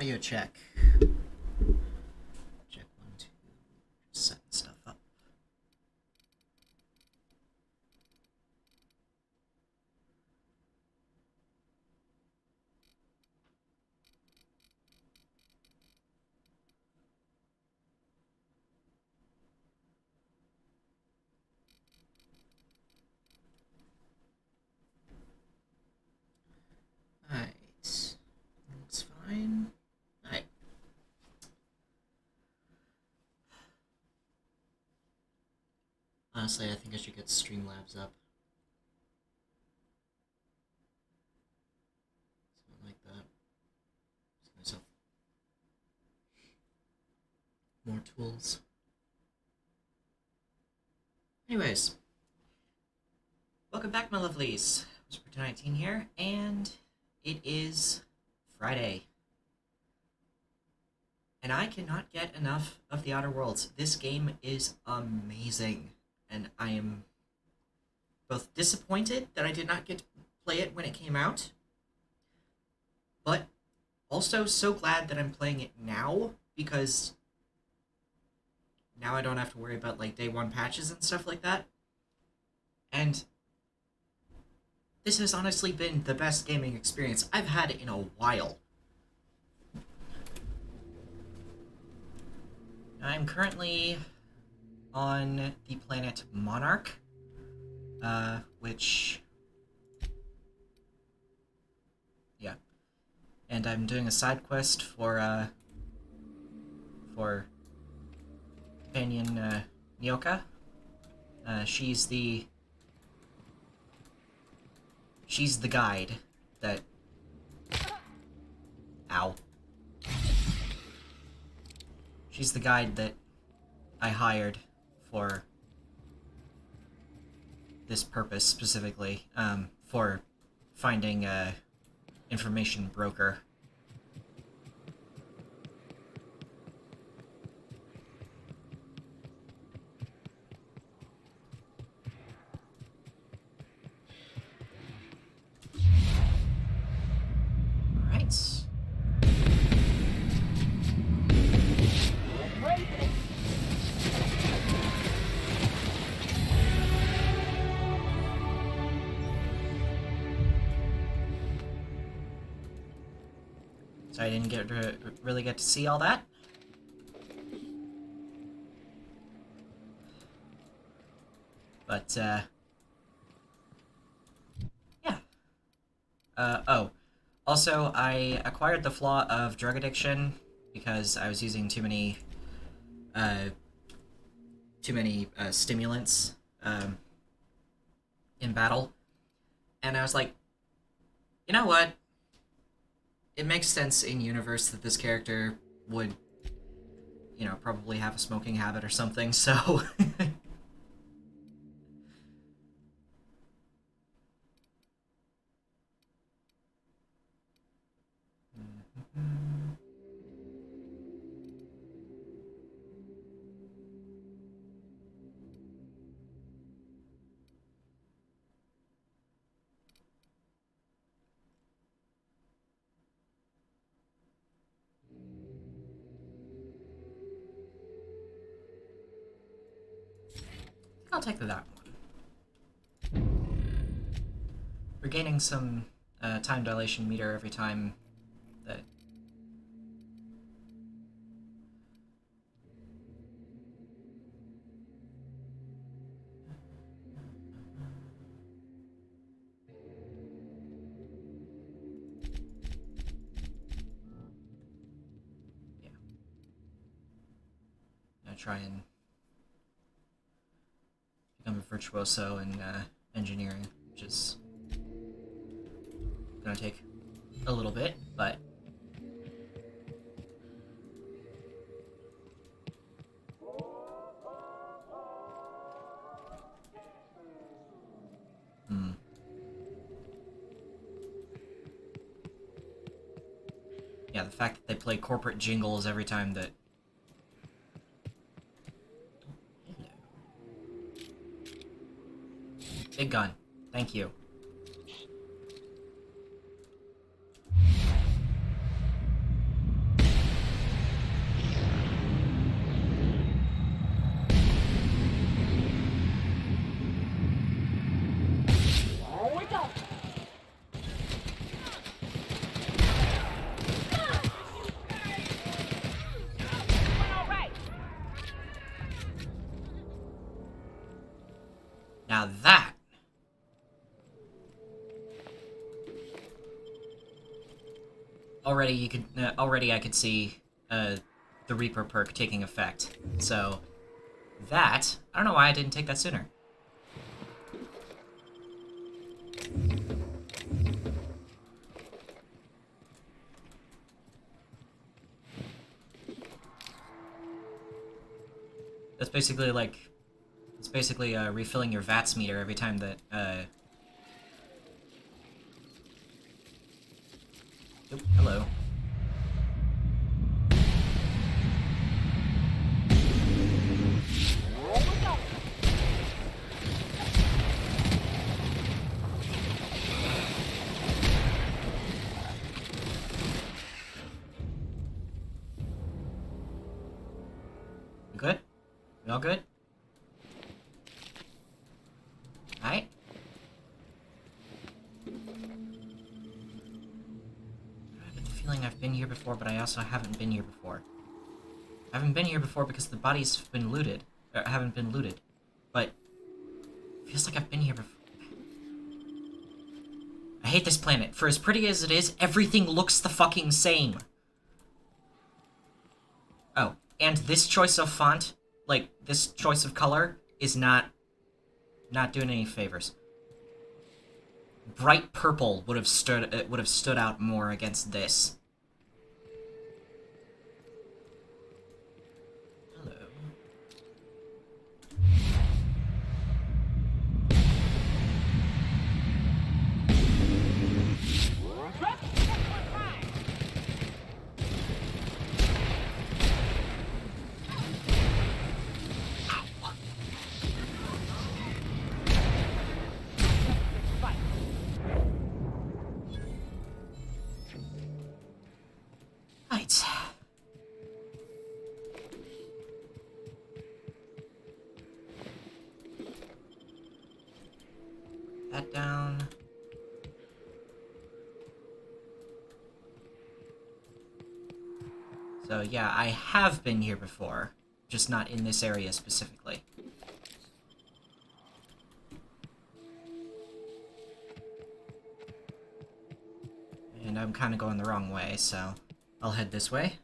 Audio check. Check one, two. Just setting stuff up. Alright. Looks fine. Alright. Honestly, I think I should get Streamlabs up. Something like that. Just give myself more tools. Anyways. Welcome back, my lovelies. Super19 here, and it is Friday. And I cannot get enough of The Outer Worlds. This game is amazing. And I am both disappointed that I did not get to play it when it came out, but also so glad that I'm playing it now, because now I don't have to worry about like day one patches and stuff like that. And this has honestly been the best gaming experience I've had in a while. I'm currently on the planet Monarch, which... yeah. And I'm doing a side quest for companion, Nyoka. She's the guide that... ow. She's the guide that I hired for this purpose specifically, for finding a information broker. Alright. So I didn't get to really get to see all that. But, yeah. Oh. Also, I acquired the flaw of drug addiction because I was using too many stimulants, in battle. And I was like, you know what? It makes sense in universe that this character would, you know, probably have a smoking habit or something, so... I'll take that one. We're gaining some time dilation meter every time that... yeah. I'm gonna try and become a virtuoso in engineering, which is gonna take a little bit, but... yeah, the fact that they play corporate jingles every time that... hello. Big gun. Thank you. Now that... Already I could see the Reaper perk taking effect. So, that... I don't know why I didn't take that sooner. That's basically like... It's basically refilling your VATS meter every time that... Oop, hello. Good? We all good? Alright. I have the feeling I've been here before, but I also haven't been here before. I haven't been here before because the bodies have been looted. Haven't been looted. But it feels like I've been here before. I hate this planet. For as pretty as it is, everything looks the fucking same. Oh, and this choice of font, like, this choice of color, is not doing any favors. Bright purple would have stood out more against this. Hello. Right. That down. So yeah, I have been here before, just not in this area specifically. And I'm kind of going the wrong way, so I'll head this way.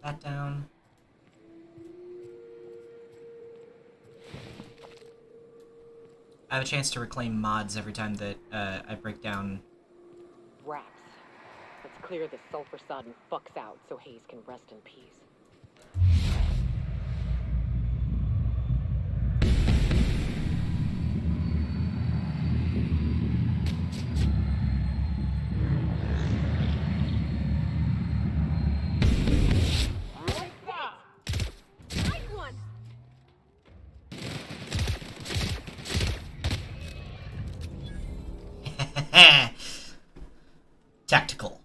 That down. I have a chance to reclaim mods every time that I break down. Raps. Let's clear this sulfur-sodden fucks out so Hayes can rest in peace. Tactical.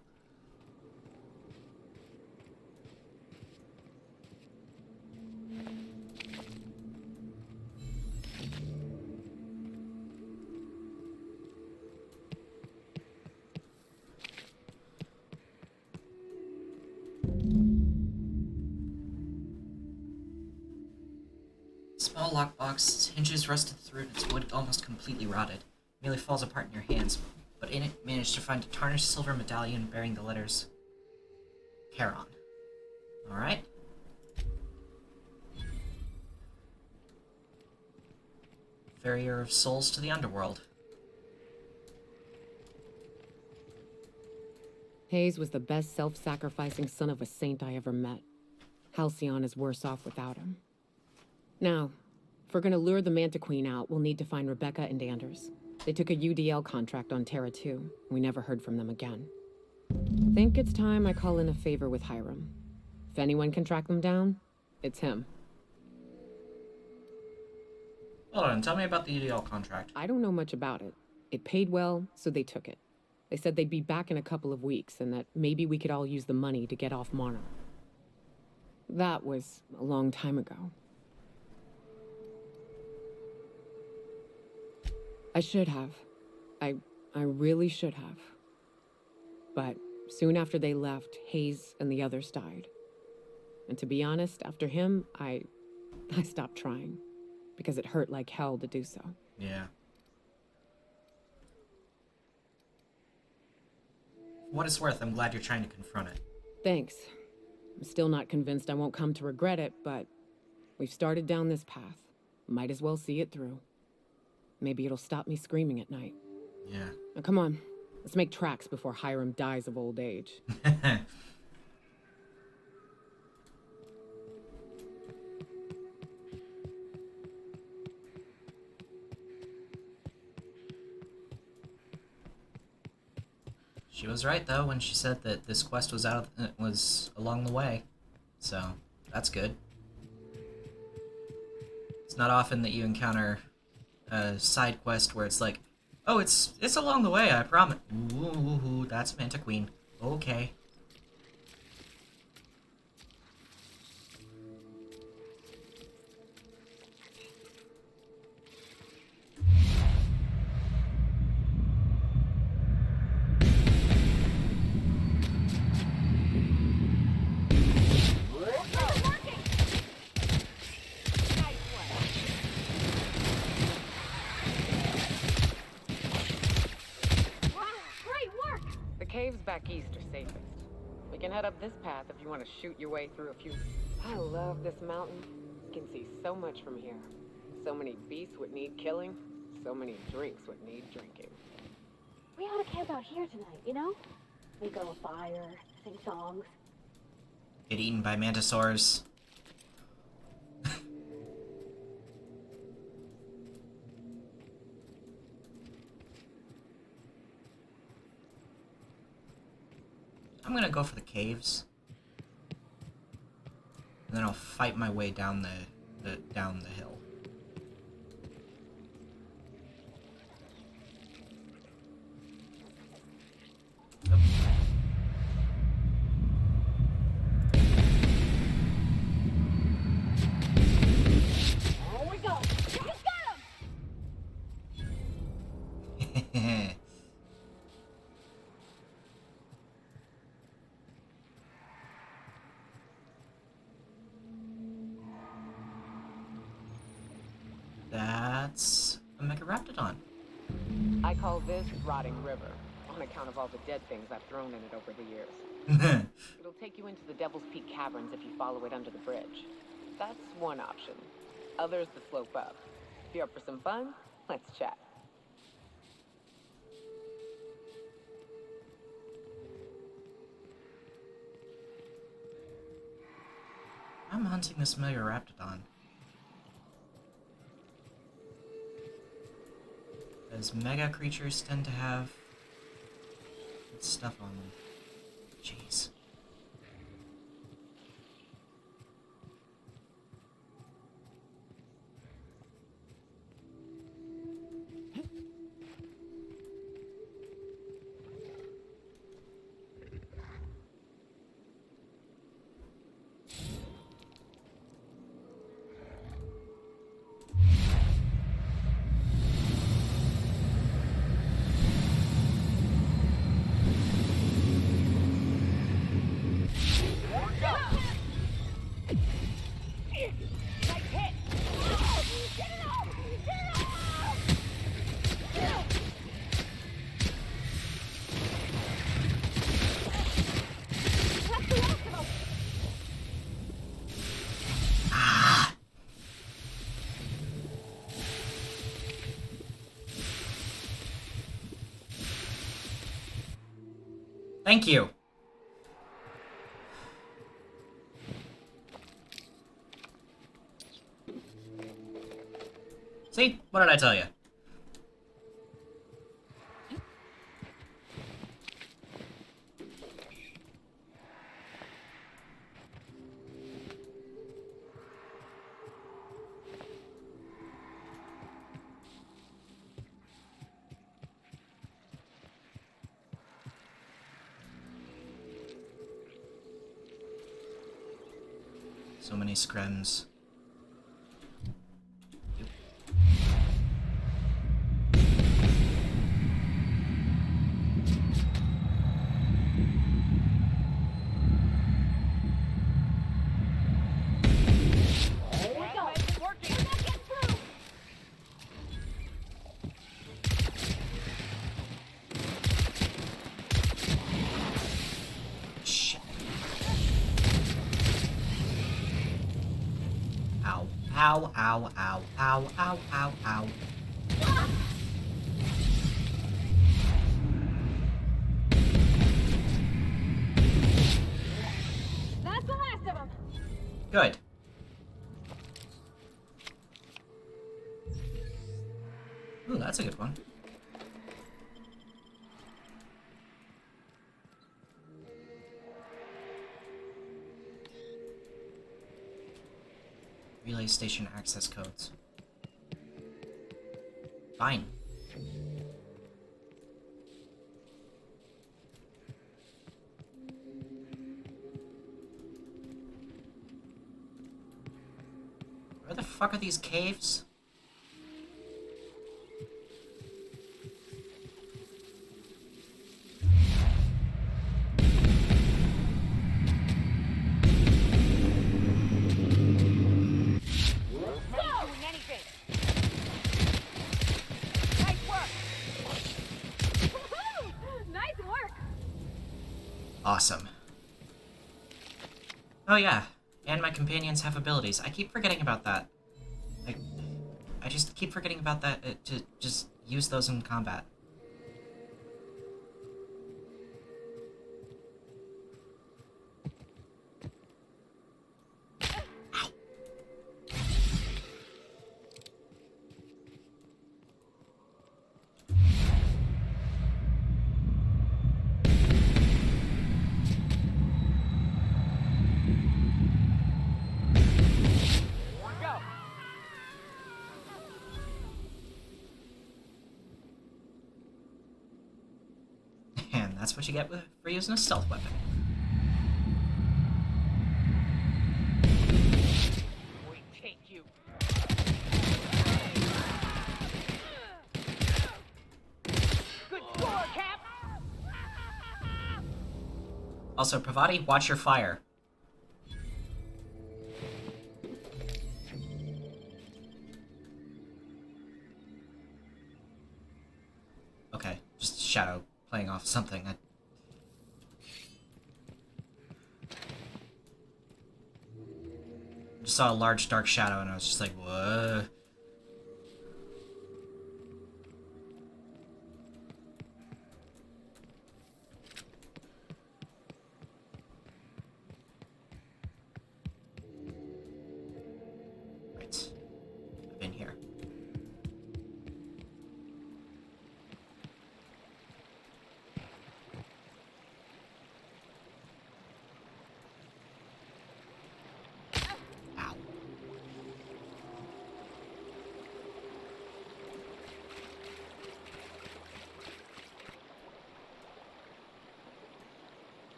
Small lockbox, hinges rusted through and its wood almost completely rotted. It merely falls apart in your hands, but in it managed to find a tarnished silver medallion bearing the letters Charon. Alright. Farrier of souls to the underworld. Hayes was the best self-sacrificing son of a saint I ever met. Halcyon is worse off without him. Now, If we're gonna lure the Manta Queen out, we'll need to find Rebecca and Anders. They took a UDL contract on Terra 2. We never heard from them again. Think it's time I call in a favor with Hiram. If anyone can track them down, it's him. Hold on, tell me about the UDL contract. I don't know much about it. It paid well, so they took it. They said they'd be back in a couple of weeks, and that maybe we could all use the money to get off Monarch. That was a long time ago. I should have. I really should have. But soon after they left, Hayes and the others died. And to be honest, after him, I stopped trying. Because it hurt like hell to do so. Yeah. For what it's worth, I'm glad you're trying to confront it. Thanks. I'm still not convinced I won't come to regret it, but we've started down this path. Might as well see it through. Maybe it'll stop me screaming at night. Yeah. Now come on, let's make tracks before Hiram dies of old age. She was right though when she said that this quest was was along the way, so that's good. It's not often that you encounter a side quest where it's like, oh, it's along the way, I promise. Ooh, that's Manta Queen. Okay. Back east are safest. We can head up this path if you want to shoot your way through a few... I love this mountain. You can see so much from here. So many beasts would need killing. So many drinks would need drinking. We ought to camp out here tonight, you know? We go a fire, sing songs. Get eaten by mantisaurs. I'm gonna go for the caves, and then I'll fight my way down down the hill. Oop. There we go! You got him! That's a Megaraptodon. I call this Rotting River, on account of all the dead things I've thrown in it over the years. It'll take you into the Devil's Peak Caverns if you follow it under the bridge. That's one option. Others the slope up. If you're up for some fun, let's chat. I'm hunting this Megaraptodon. As mega creatures tend to have stuff on them. Jeez. Thank you. See? What did I tell you? So many scrims. Shit. Ow. Ow, ow, ow, ow, ow, ow, ow. That's the last of them. Good. Ooh, that's a good one. Relay station access codes. Fine. Where the fuck are these caves? Doing anything. Nice work. Nice work. Awesome. Oh yeah, and my companions have abilities. I keep forgetting about that. I just keep forgetting about that, to just use those in combat. Go. And that's what you get for using a stealth weapon. We take you. Good score, Cap. Also, Pravati, watch your fire. Okay, just Shadow playing off something. I just saw a large dark shadow and I was just like, what? Right. I've been here. Ow.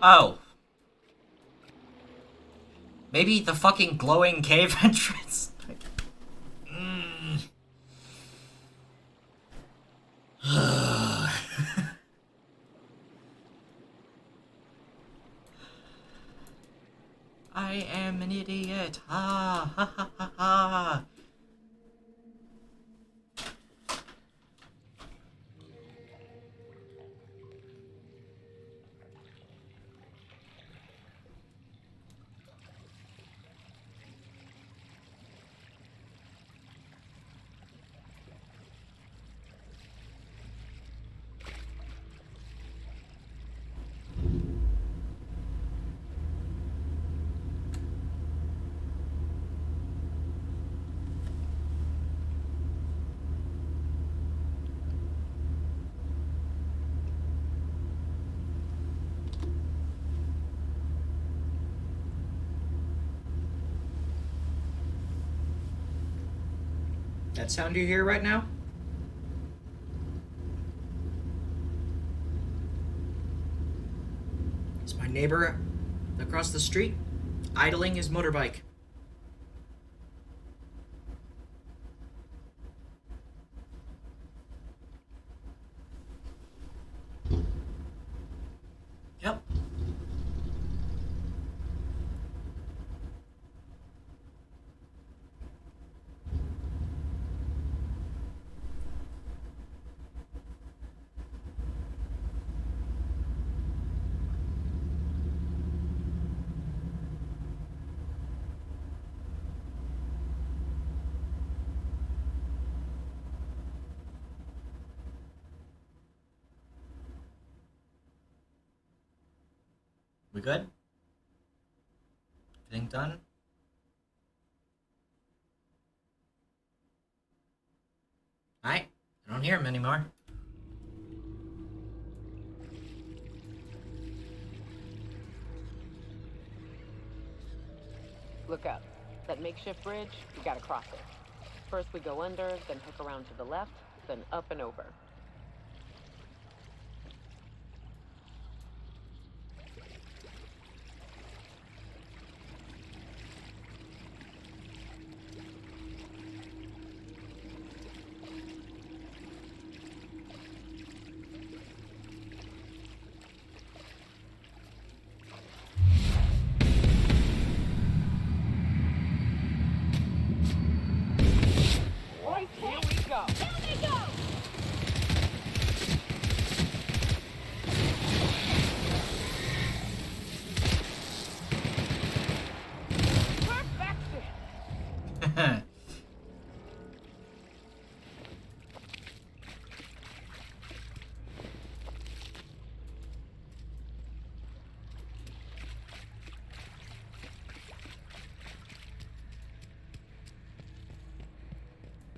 Oh. Maybe the fucking glowing cave entrance. I am an idiot. Ha ha ha ha ha. That sound you hear right now? It's my neighbor across the street idling his motorbike. Yep. We good? Everything done? Alright, I don't hear him anymore. Look up. That makeshift bridge, we gotta cross it. First we go under, then hook around to the left, then up and over. Here we go. Here they go! Perfection!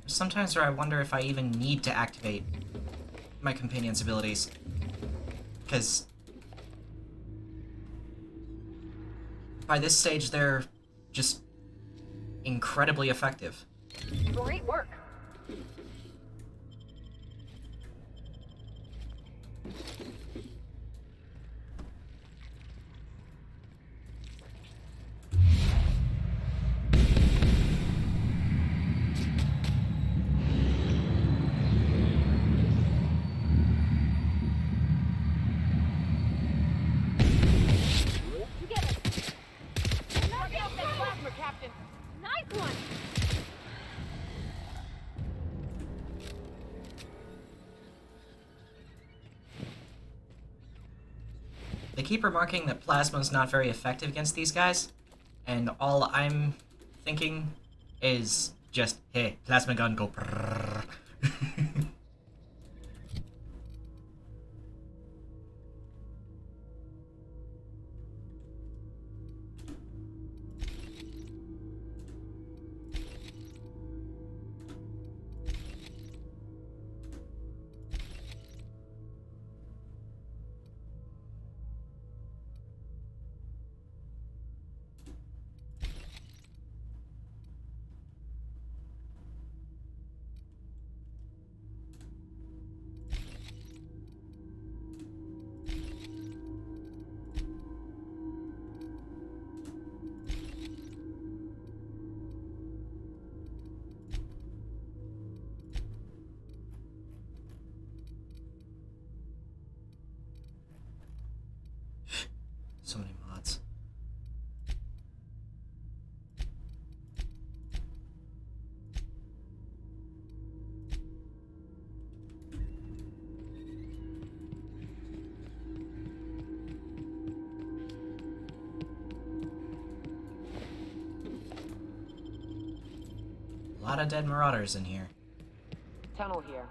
There's sometimes where I wonder if I even need to activate my companion's abilities. Because by this stage, they're just incredibly effective. Great work. You get it. Knock out that plasma, Captain! Nice one. They keep remarking that plasma's not very effective against these guys, and all I'm thinking is just, hey, plasma gun, go prrrr. So many mods. A lot of dead marauders in here. Tunnel here.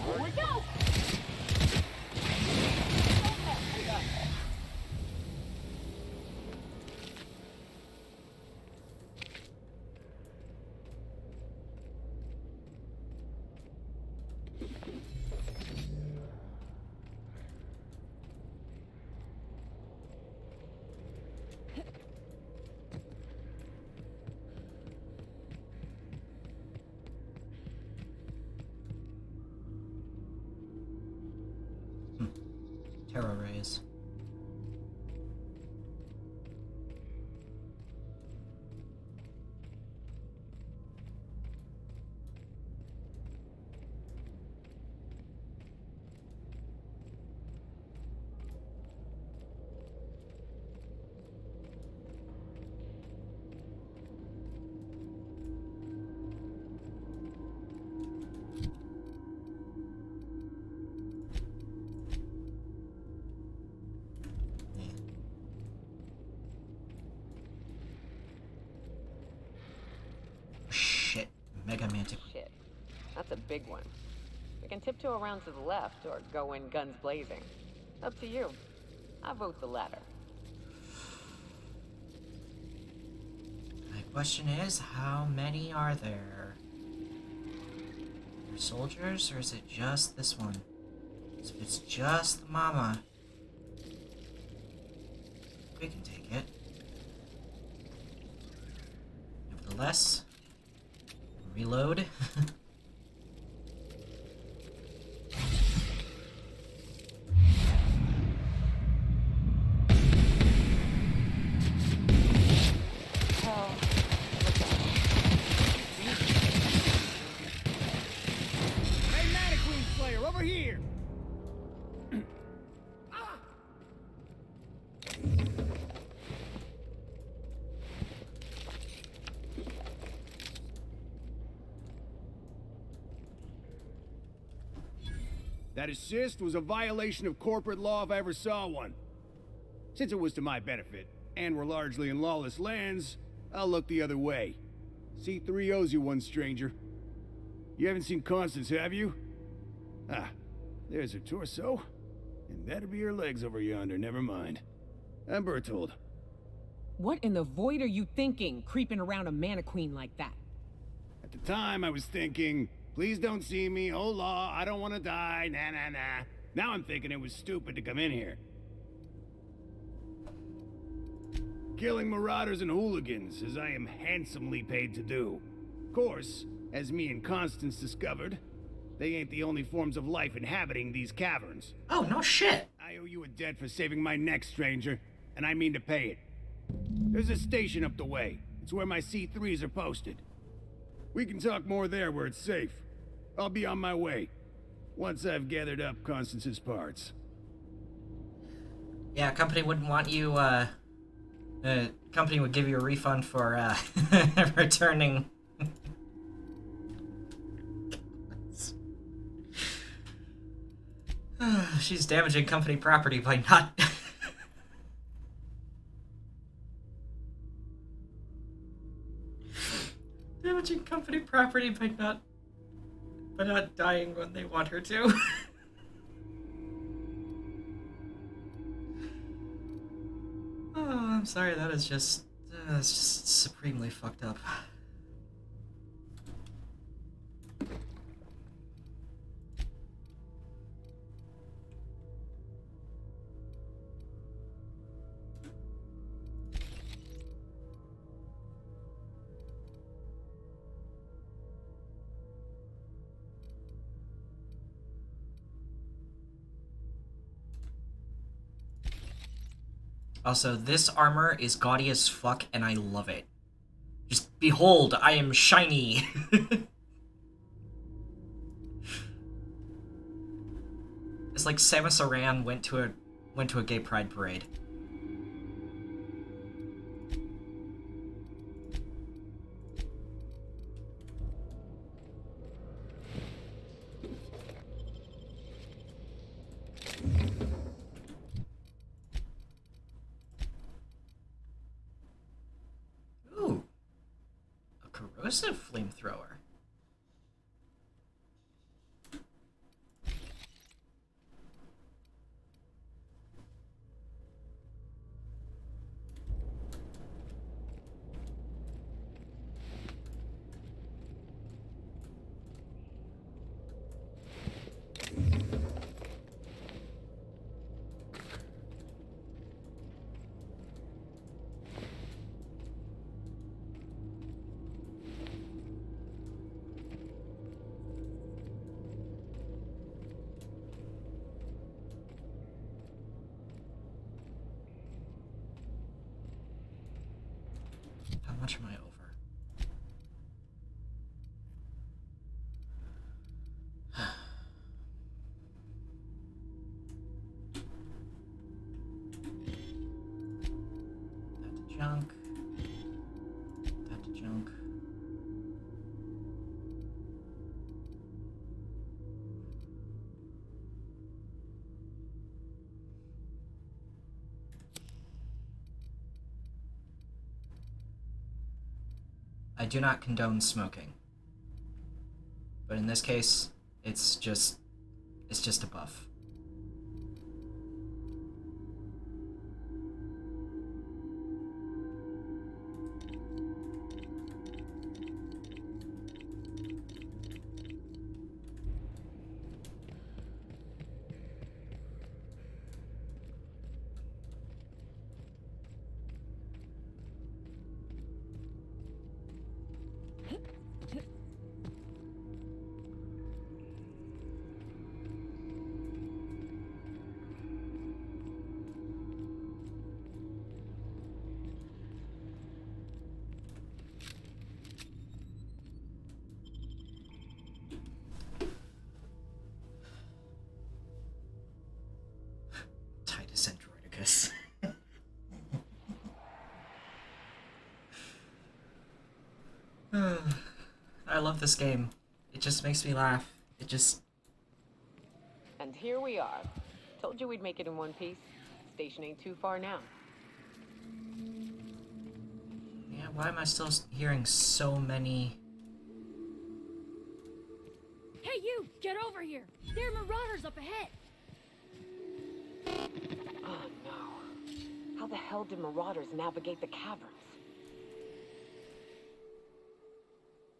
Here we go. Terra rays. Shit. Mega Mantic. Shit. That's a big one. We can tiptoe around to the left or go in guns blazing. Up to you. I vote the latter. My question is, how many are there? Are there soldiers, or is it just this one? So if it's just the mama, we can take it. Nevertheless, reload. Hell, Hey, Mannequin Slayer, over here! That assist was a violation of corporate law if I ever saw one. Since it was to my benefit, and we're largely in lawless lands, I'll look the other way. C3 owes you one, stranger. You haven't seen Constance, have you? Ah, there's her torso. And that'll be her legs over yonder, never mind. I'm Bertold. What in the void are you thinking, creeping around a mannequin like that? At the time, I was thinking, please don't see me, oh law, I don't want to die, nah nah nah. Now I'm thinking it was stupid to come in here. Killing marauders and hooligans, as I am handsomely paid to do. Of course, as me and Constance discovered, they ain't the only forms of life inhabiting these caverns. Oh, no shit. I owe you a debt for saving my neck, stranger, and I mean to pay it. There's a station up the way. It's where my C3s are posted. We can talk more there where it's safe. I'll be on my way, once I've gathered up Constance's parts. Yeah, company wouldn't want you, company would give you a refund for, returning. She's damaging company property by not... damaging company property by not dying when they want her to. Oh, I'm sorry, that is just... that's just supremely fucked up. Also, this armor is gaudy as fuck, and I love it. Just behold, I am shiny. It's like Samus Aran went to a gay pride parade. Ooh, a corrosive flamethrower. much am I over? That to junk. That to junk. I do not condone smoking. But in this case, it's just a buff. Titus Andronicus. I love this game. It just makes me laugh. It just... And here we are. Told you we'd make it in one piece. Station ain't too far now. Yeah, why am I still hearing so many... Hey, you! Get over here! There are marauders up ahead! Oh no. How the hell did marauders navigate the caverns?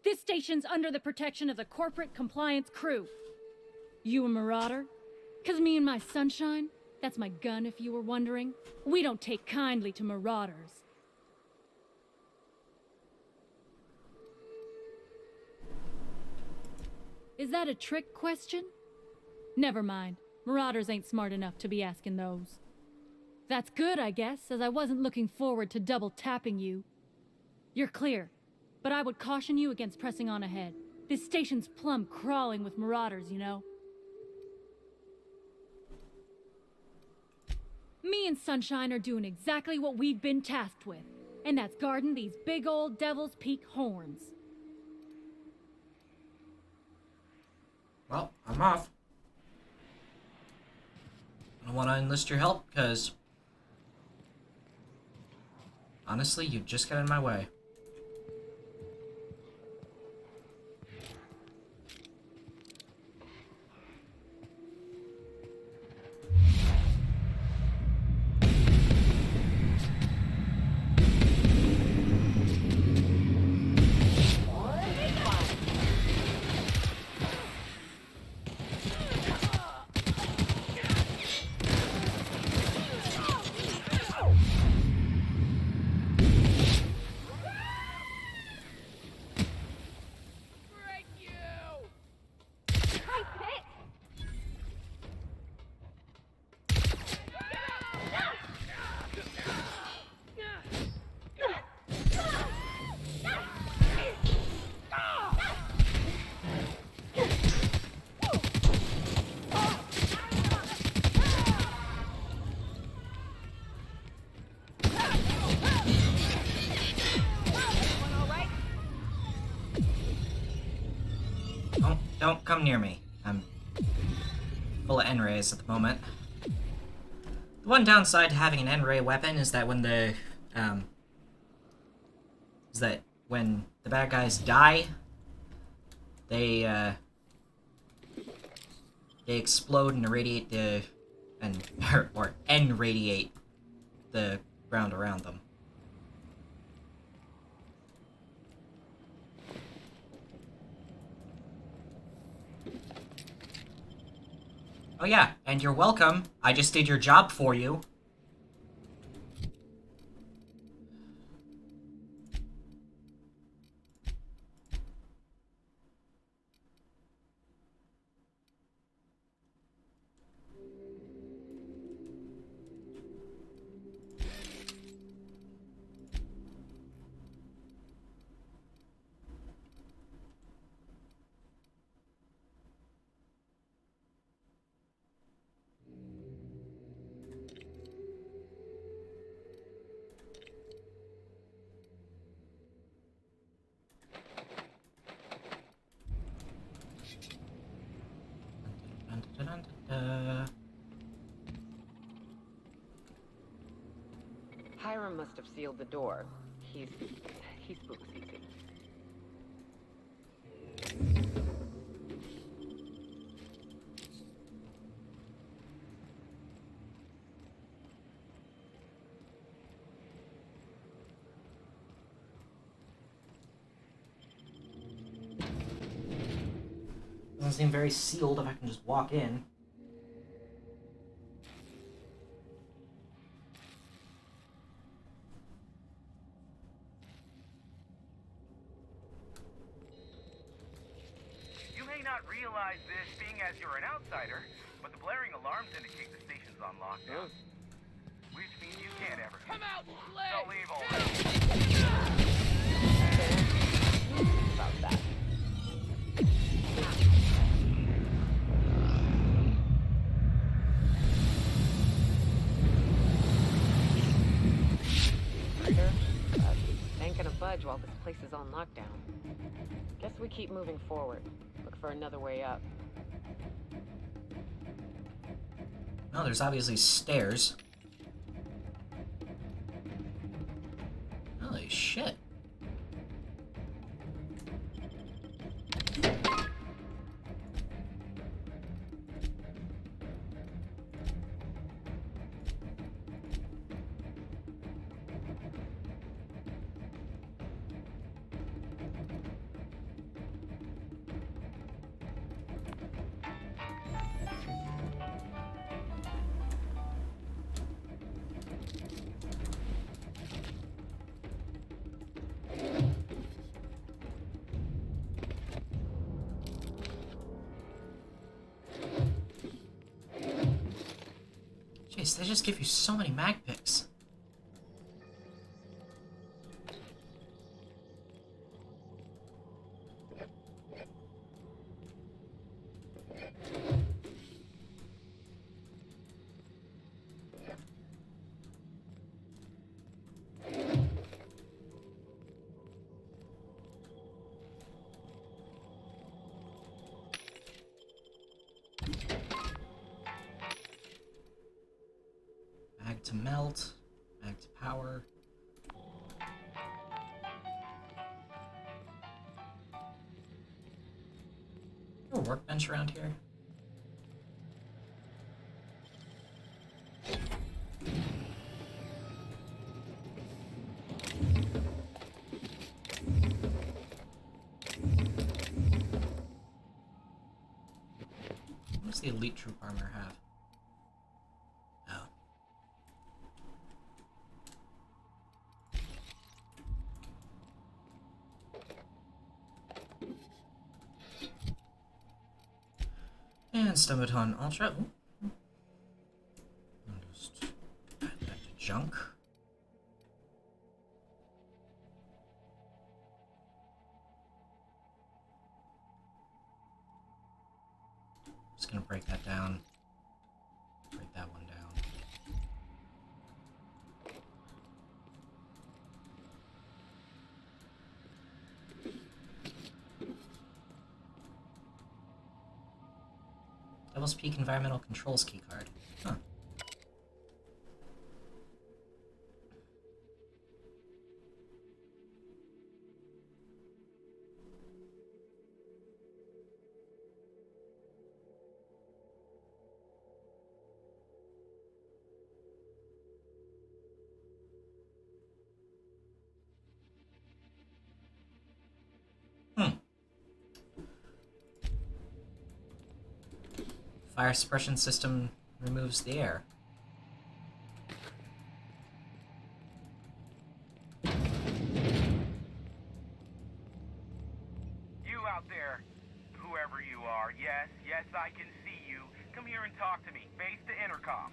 This station's under the protection of the corporate compliance crew. You a marauder? 'Cause me and my sunshine, that's my gun if you were wondering, we don't take kindly to marauders. Is that a trick question? Never mind. Marauders ain't smart enough to be asking those. That's good, I guess, as I wasn't looking forward to double tapping you. You're clear, but I would caution you against pressing on ahead. This station's plumb crawling with marauders, you know. Me and Sunshine are doing exactly what we've been tasked with, and that's guarding these big old Devil's Peak horns. Well, I'm off. I want to enlist your help, because... honestly, you just got in my way. Don't come near me. I'm full of N-rays at the moment. The one downside to having an N-ray weapon is that when the bad guys die, they explode and irradiate or enradiate the ground around them. Oh yeah, and you're welcome. I just did your job for you. alarm must have sealed the door. He spooks easy. Doesn't seem very sealed if I can just walk in. You may not realize this, being as you're an outsider, but the blaring alarms indicate the station's on lockdown. Which means you can't ever come out and play. So leave already. About that. Ain't gonna budge while this place is on lockdown. Guess we keep moving forward. Look for another way up. Oh, there's obviously stairs. Holy shit. Jeez, they just give you so many mag picks. Mag to melt, mag to power. Is there a workbench around here? What does the elite troop armor have? Oh. And Stomaton Ultra. Ooh. I'll just add that to junk. Just gonna break that down. Break that one down. Devil's Peak Environmental Controls keycard. Huh. Fire suppression system removes the air. You out there, whoever you are, yes, I can see you. Come here and talk to me, face to intercom.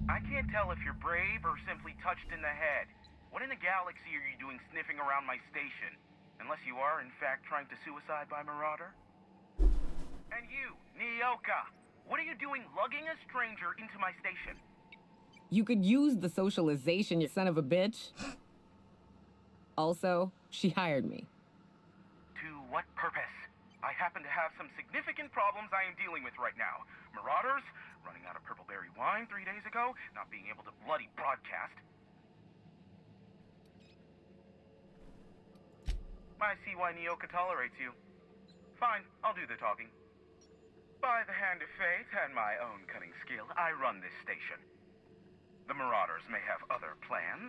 I can't tell if you're brave or simply touched in the head. What in the galaxy are you doing sniffing around my station? Unless you are, in fact, trying to suicide by Marauder? And you, Nyoka, what are you doing lugging a stranger into my station? You could use the socialization, you son of a bitch. Also, she hired me. To what purpose? I happen to have some significant problems I am dealing with right now. Marauders, running out of purple berry wine 3 days ago, not being able to bloody broadcast. I see why Nyoka tolerates you. Fine, I'll do the talking. By the hand of fate and my own cunning skill, I run this station. The Marauders may have other plans,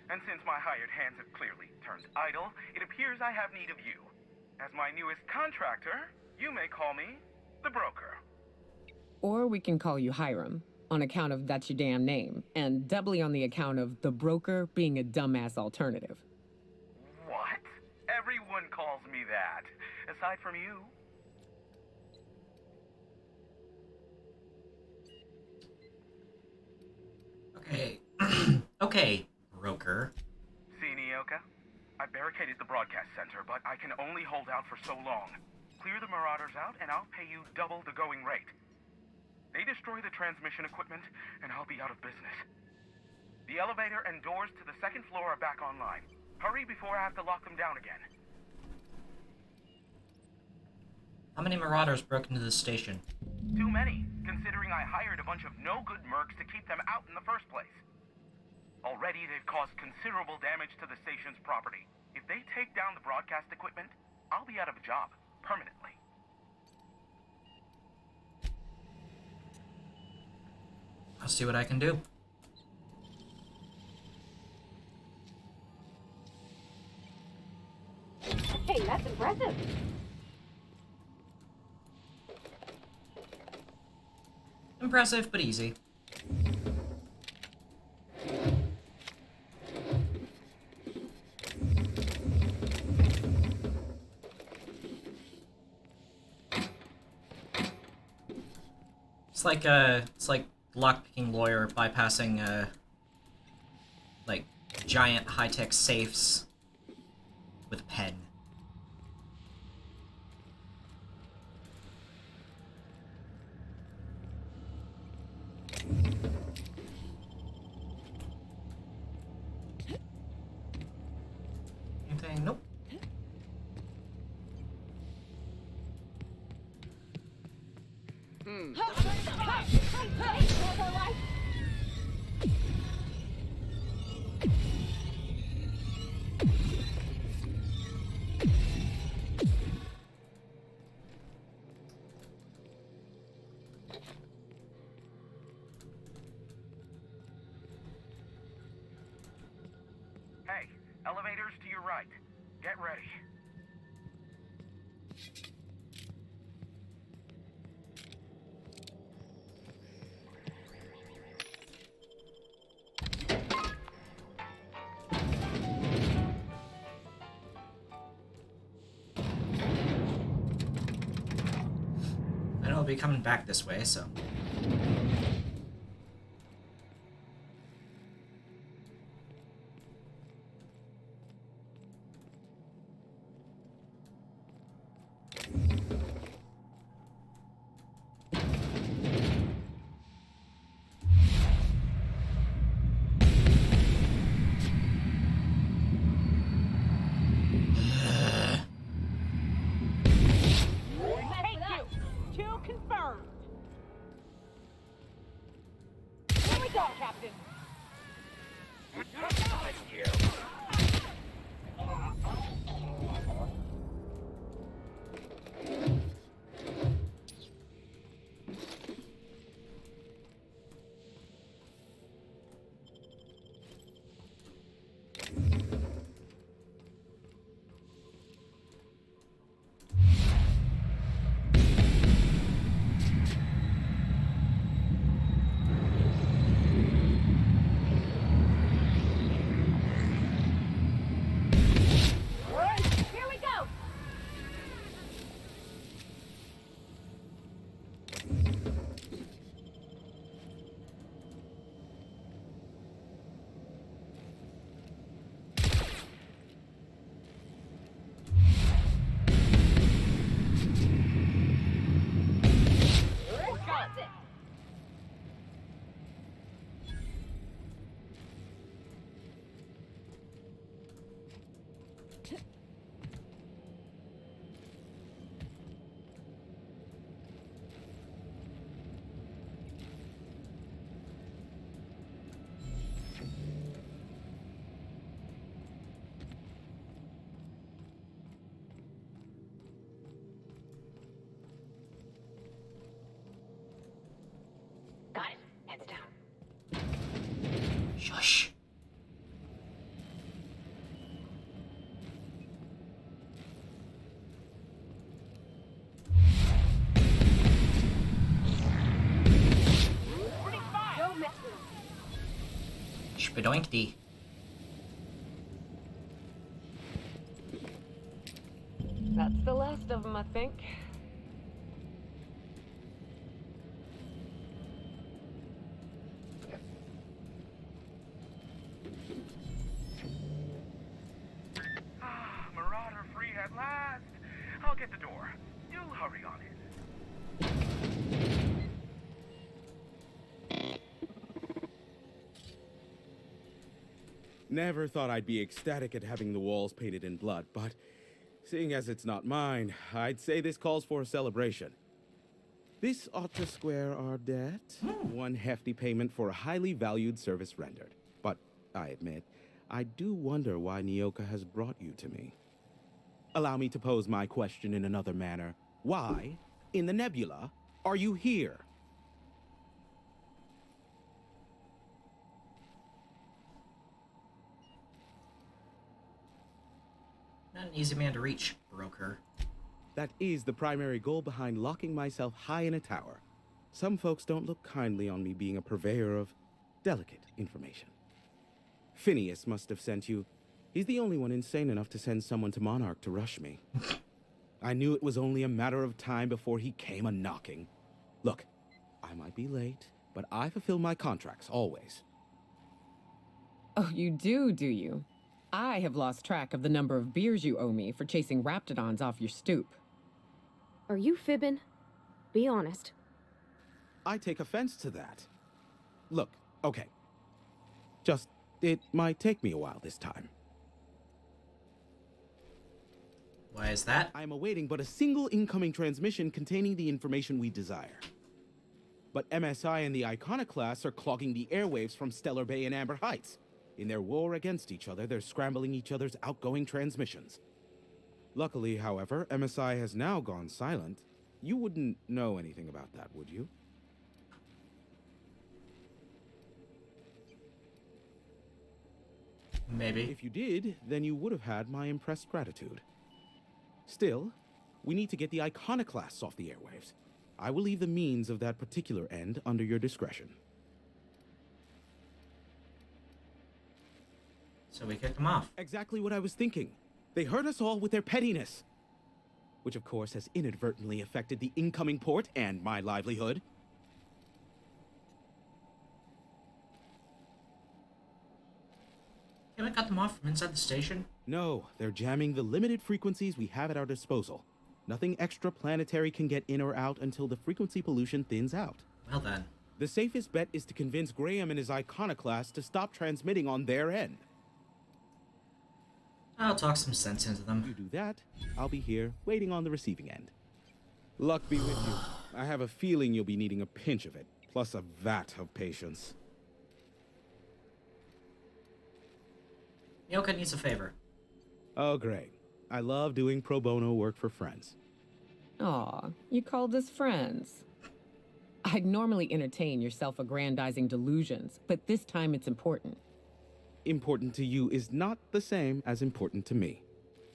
and since my hired hands have clearly turned idle, it appears I have need of you. As my newest contractor, you may call me the Broker. Or we can call you Hiram, on account of that's your damn name, and doubly on the account of the broker being a dumbass alternative. What? Everyone calls me that, aside from you. Okay. Okay, broker. See, Nyoka? I barricaded the broadcast center, but I can only hold out for so long. Clear the Marauders out, and I'll pay you double the going rate. They destroy the transmission equipment, and I'll be out of business. The elevator and doors to the second floor are back online. Hurry before I have to lock them down again. How many Marauders broke into this station? Too many, considering I hired a bunch of no-good mercs to keep them out in the first place. Already, they've caused considerable damage to the station's property. If they take down the broadcast equipment, I'll be out of a job, permanently. I'll see what I can do. Hey, that's impressive. Impressive, but easy. It's like lockpicking lawyer bypassing like giant high-tech safes with a pen. Anything? Nope. Hey, elevators to your right. Get ready. I know I'll be coming back this way, so. Shush. Spadoinkty. That's the last of them, I think. Marauder free at last. I'll get the door. You hurry on in. Never thought I'd be ecstatic at having the walls painted in blood, but seeing as it's not mine, I'd say this calls for a celebration. This ought to square our debt. One hefty payment for a highly valued service rendered. But I admit, I do wonder why Nyoka has brought you to me. Allow me to pose my question in another manner. Why, in the nebula, are you here? Not an easy man to reach, Broker. That is the primary goal behind locking myself high in a tower. Some folks don't look kindly on me being a purveyor of delicate information. Phineas must have sent you. He's the only one insane enough to send someone to Monarch to rush me. I knew it was only a matter of time before he came a-knocking. Look, I might be late, but I fulfill my contracts, always. Oh, you do you? I have lost track of the number of beers you owe me for chasing raptidons off your stoop. Are you fibbing? Be honest. I take offense to that. Look, okay. Just, it might take me a while this time. Why is that? I am awaiting but a single incoming transmission containing the information we desire. But MSI and the Iconoclasts are clogging the airwaves from Stellar Bay and Amber Heights. In their war against each other, they're scrambling each other's outgoing transmissions. Luckily, however, MSI has now gone silent. You wouldn't know anything about that, would you? Maybe. If you did, then you would have had my impressed gratitude. Still, we need to get the Iconoclasts off the airwaves. I will leave the means of that particular end under your discretion. So we kicked them off. Exactly what I was thinking. They hurt us all with their pettiness. Which of course has inadvertently affected the incoming port and my livelihood. Can I cut them off from inside the station? No, they're jamming the limited frequencies we have at our disposal. Nothing extraplanetary can get in or out until the frequency pollution thins out. Well then. The safest bet is to convince Graham and his Iconoclast to stop transmitting on their end. I'll talk some sense into them. You do that, I'll be here, waiting on the receiving end. Luck be with you. I have a feeling you'll be needing a pinch of it, plus a vat of patience. Nyoka needs a favor. Oh, great. I love doing pro bono work for friends. Aw, you called us friends. I'd normally entertain your self-aggrandizing delusions, but this time it's important. Important to you is not the same as important to me.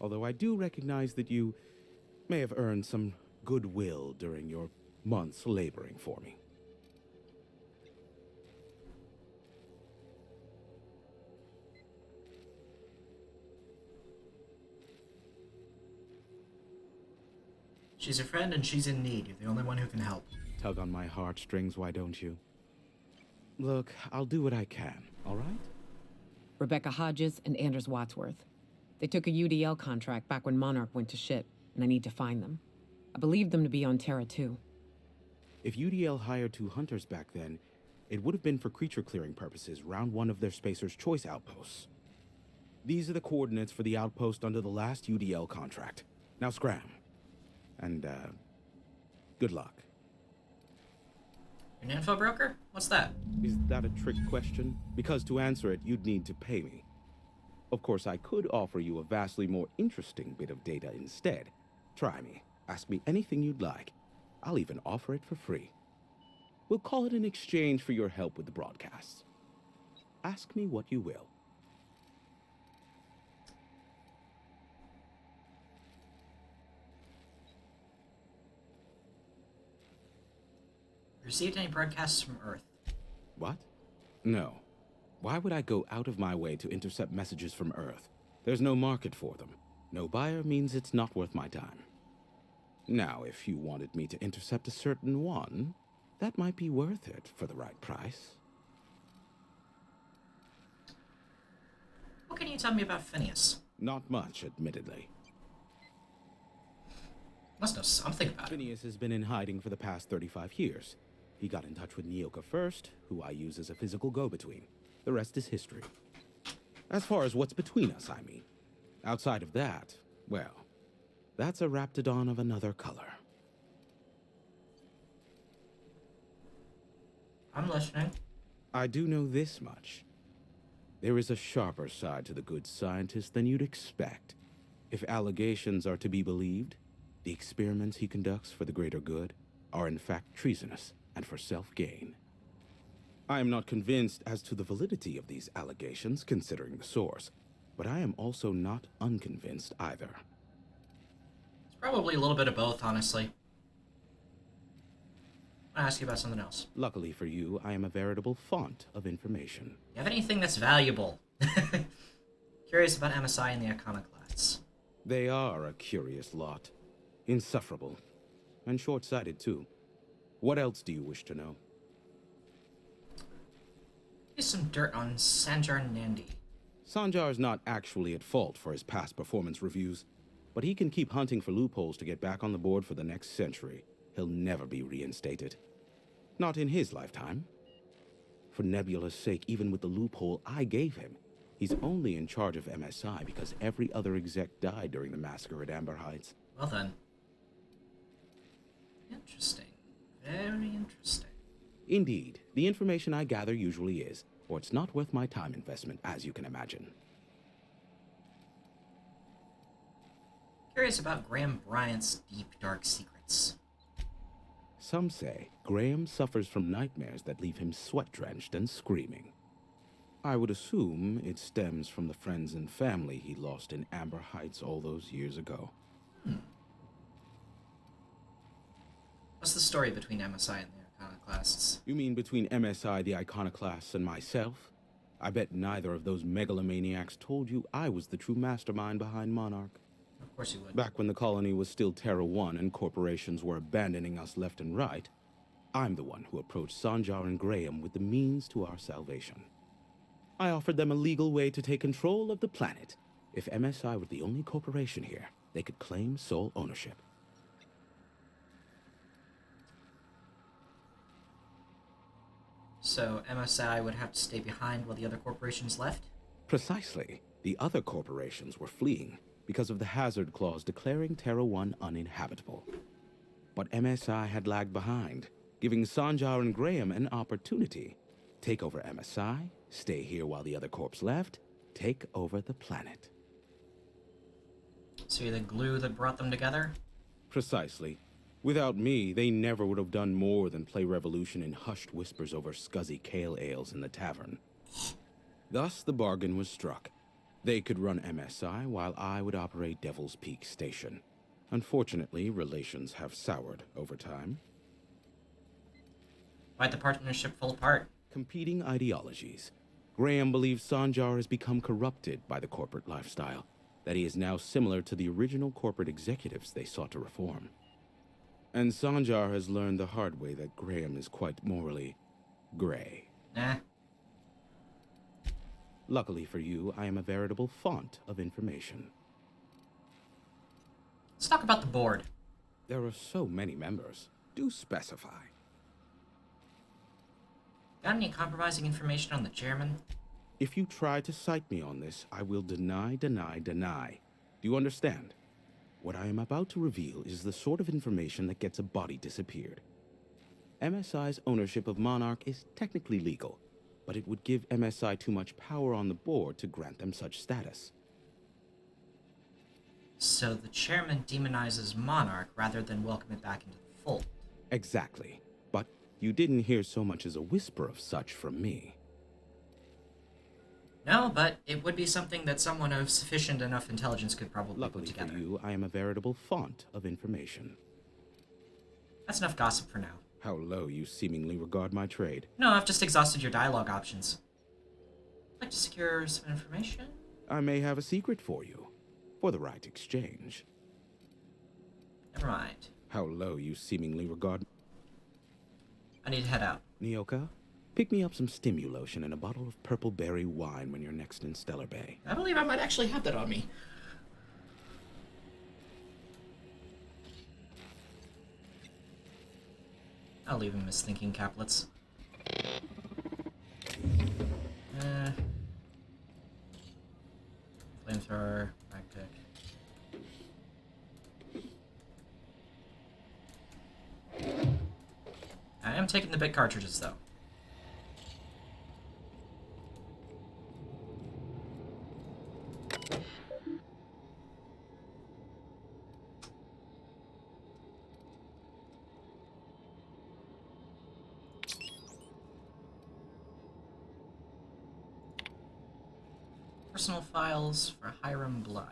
Although I do recognize that you may have earned some goodwill during your months laboring for me. She's a friend and she's in need. You're the only one who can help. Tug on my heartstrings, why don't you? Look, I'll do what I can, all right? Rebecca Hodges and Anders Wadsworth. They took a UDL contract back when Monarch went to shit, and I need to find them. I believe them to be on Terra 2. If UDL hired 2 hunters back then, it would have been for creature clearing purposes round one of their Spacer's Choice outposts. These are the coordinates for the outpost under the last UDL contract. Now scram. And, good luck. An info broker? What's that? Is that a trick question? Because to answer it, you'd need to pay me. Of course, I could offer you a vastly more interesting bit of data instead. Try me. Ask me anything you'd like. I'll even offer it for free. We'll call it an exchange for your help with the broadcasts. ask me what you will. Received any broadcasts from Earth? What? No. Why would I go out of my way to intercept messages from Earth? There's no market for them. No buyer means it's not worth my time. Now, if you wanted me to intercept a certain one, that might be worth it for the right price. What can you tell me about Phineas? Not much, admittedly. Must know something about him. Phineas has been in hiding for the past 35 years. He got in touch with Nyoka first, who I use as a physical go-between. The rest is history. As far as what's between us, I mean. Outside of that, well, that's a Raptidon of another color. I'm listening. I do know this much. There is a sharper side to the good scientist than you'd expect. If allegations are to be believed, the experiments he conducts for the greater good are in fact treasonous and for self-gain. I am not convinced as to the validity of these allegations, considering the source, but I am also not unconvinced either. It's probably a little bit of both, honestly. I'll ask you about something else. Luckily for you, I am a veritable font of information. You have anything that's valuable? Curious about MSI and the Iconoclasts. They are a curious lot. Insufferable. And short-sighted, too. What else do you wish to know? Here's some dirt on Sanjar Nandi. Sanjar's not actually at fault for his past performance reviews, but he can keep hunting for loopholes to get back on the board for the next century. He'll never be reinstated. Not in his lifetime. For Nebula's sake, even with the loophole I gave him, he's only in charge of MSI because every other exec died during the massacre at Amber Heights. Well then. Interesting. Very interesting. Indeed, the information I gather usually is, or it's not worth my time investment, as you can imagine. Curious about Graham Bryant's deep, dark secrets. Some say Graham suffers from nightmares that leave him sweat-drenched and screaming. I would assume it stems from the friends and family he lost in Amber Heights all those years ago. What's the story between MSI and the Iconoclasts? You mean between MSI, the Iconoclasts, and myself? I bet neither of those megalomaniacs told you I was the true mastermind behind Monarch. Of course you would. Back when the colony was still Terra 1 and corporations were abandoning us left and right, I'm the one who approached Sanjar and Graham with the means to our salvation. I offered them a legal way to take control of the planet. If MSI were the only corporation here, they could claim sole ownership. So MSI would have to stay behind while the other corporations left? Precisely. The other corporations were fleeing because of the hazard clause declaring Terra 1 uninhabitable. But MSI had lagged behind, giving Sanjar and Graham an opportunity. Take over MSI, stay here while the other corps left, take over the planet. So you're the glue that brought them together? Precisely. Without me, they never would have done more than play Revolution in hushed whispers over scuzzy kale ales in the tavern. Thus, the bargain was struck. They could run MSI while I would operate Devil's Peak Station. Unfortunately, relations have soured over time. Why'd the partnership fall apart? Competing ideologies. Graham believes Sanjar has become corrupted by the corporate lifestyle, that he is now similar to the original corporate executives they sought to reform. And Sanjar has learned the hard way that Graham is quite morally gray. Nah. Luckily for you, I am a veritable font of information. Let's talk about the board. There are so many members. Do specify. Got any compromising information on the chairman? If you try to cite me on this, I will deny. Do you understand? What I am about to reveal is the sort of information that gets a body disappeared. MSI's ownership of Monarch is technically legal, but it would give MSI too much power on the board to grant them such status. So the chairman demonizes Monarch rather than welcome it back into the fold. Exactly. But you didn't hear so much as a whisper of such from me. No, but it would be something that someone of sufficient enough intelligence could probably Luckily put for together. you, I am a veritable font of information. That's enough gossip for now. How low you seemingly regard my trade. No, I've just exhausted your dialogue options. I'd like to secure some information. I may have a secret for you, for the right exchange. Never mind. How low you seemingly regard... I need to head out. Nyoka, pick me up some Stimulotion and a bottle of purple berry wine when you're next in Stellar Bay. I believe I might actually have that on me. I'll leave him as thinking caplets. Flamethrower, backpack. I am taking the big cartridges, though. Personal files for Hiram Blythe.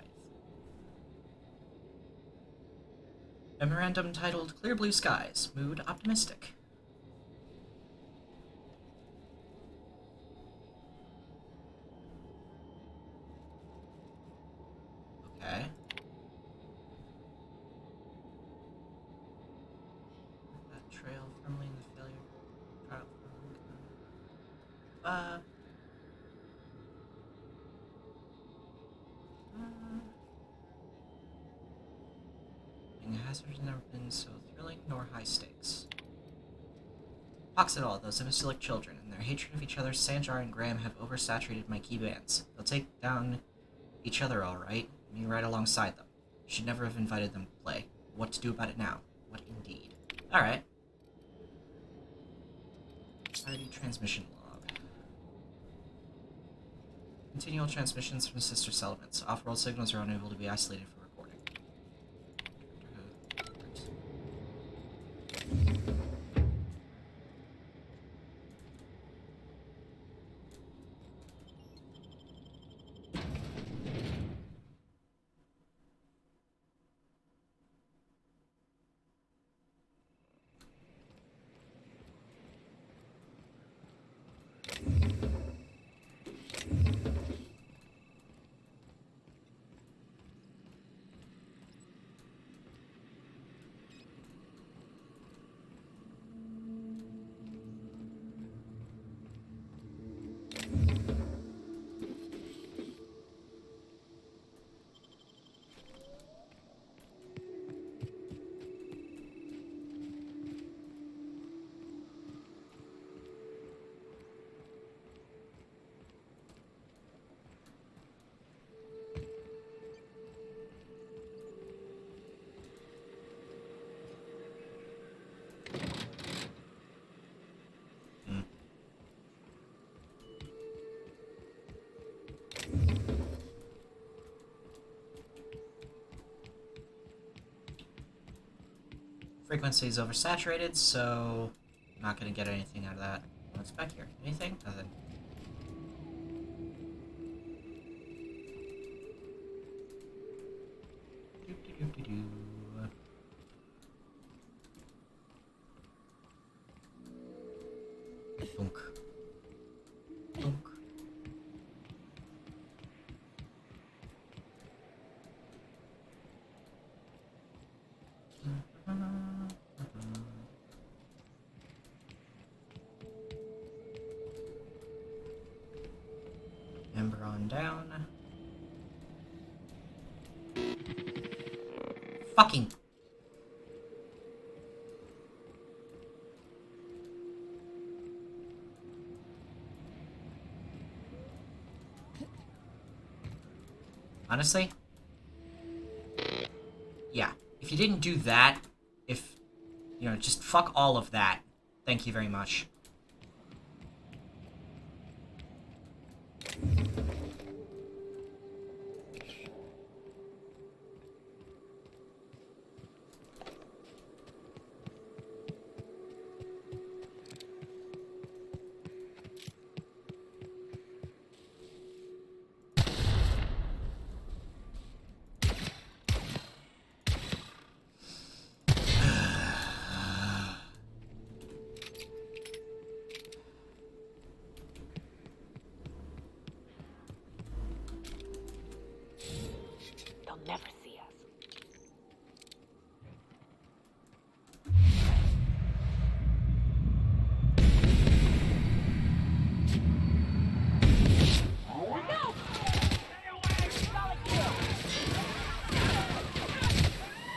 Memorandum titled Clear Blue Skies, mood optimistic. Okay. That trail firmly in the failure. Trial. Being a hazard has never been so thrilling nor high stakes. Pox it all, those imbecilic children and their hatred of each other, Sanjar and Graham have oversaturated my key bands. They'll take down each other all right, me right alongside them. Should never have invited them to play. What to do about it now? What indeed? Alright. Party transmission log. Continual transmissions from sister settlements. Off-world signals are unable to be isolated for recording. Frequency is oversaturated, so I'm not going to get anything out of that. What's back here? Anything? Nothing. Doo-doo-doo-doo-doo. Thunk. Thunk. Ember on down. Fucking. Honestly? Yeah. If you didn't do that, just fuck all of that. Thank you very much. never see us.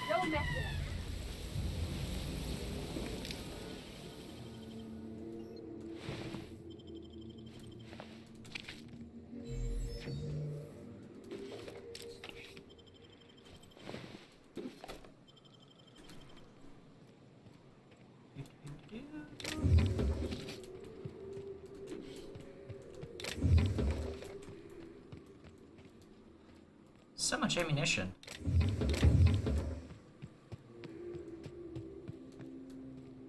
Don't mess with us. So much ammunition.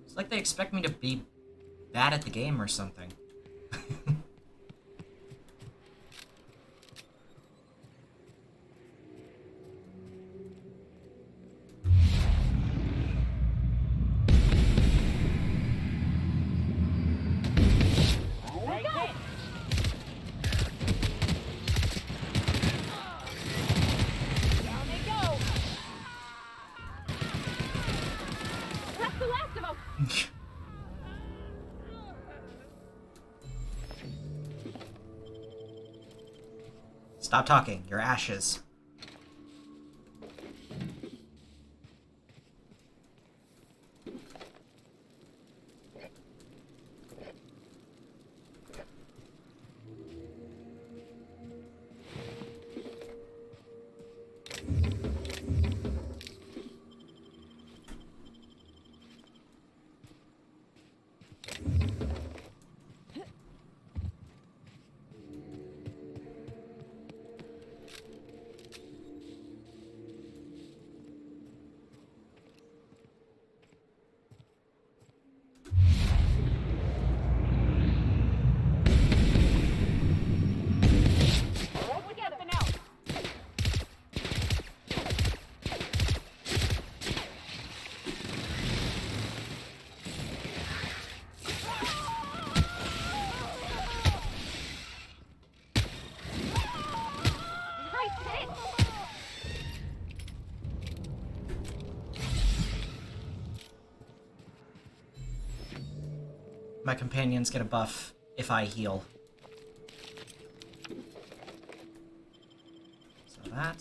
It's like they expect me to be bad at the game or something. That's the last of them. Stop talking. You're ashes. My companions get a buff if I heal. So that.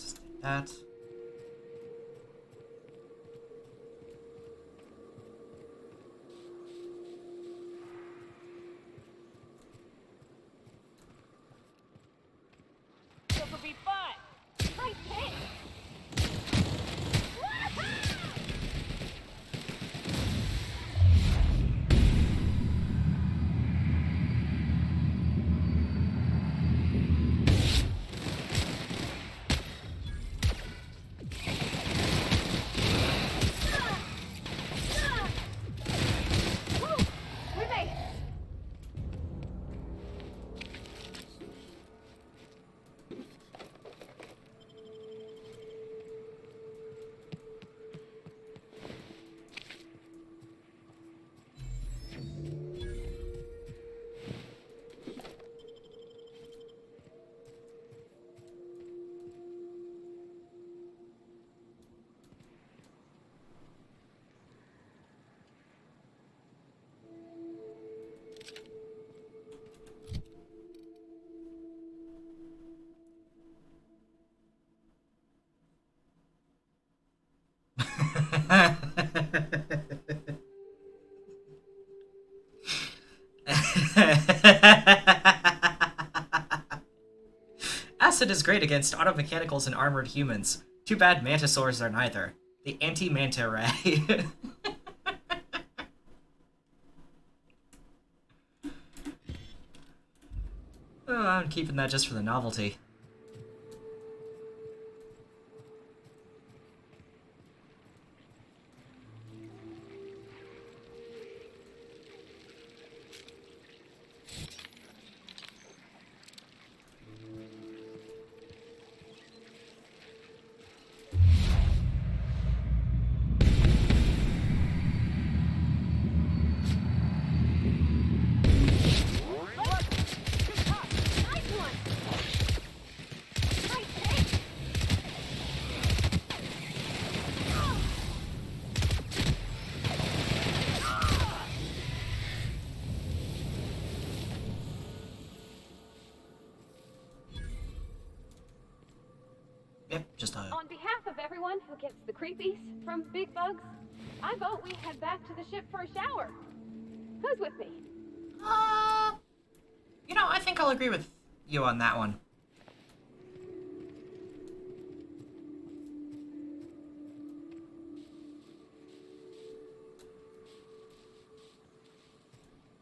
This will be fun. Nice hit. We're made. Acid is great against automechanicals and armored humans. Too bad mantisaurs are neither. The anti-manta ray. Oh, I'm keeping that just for the novelty. Nice one. Yep, just a... On behalf of everyone who gets the creepies from big bugs, I vote we head back to the ship for a shower. Who's with me? You know, I think I'll agree with you on that one.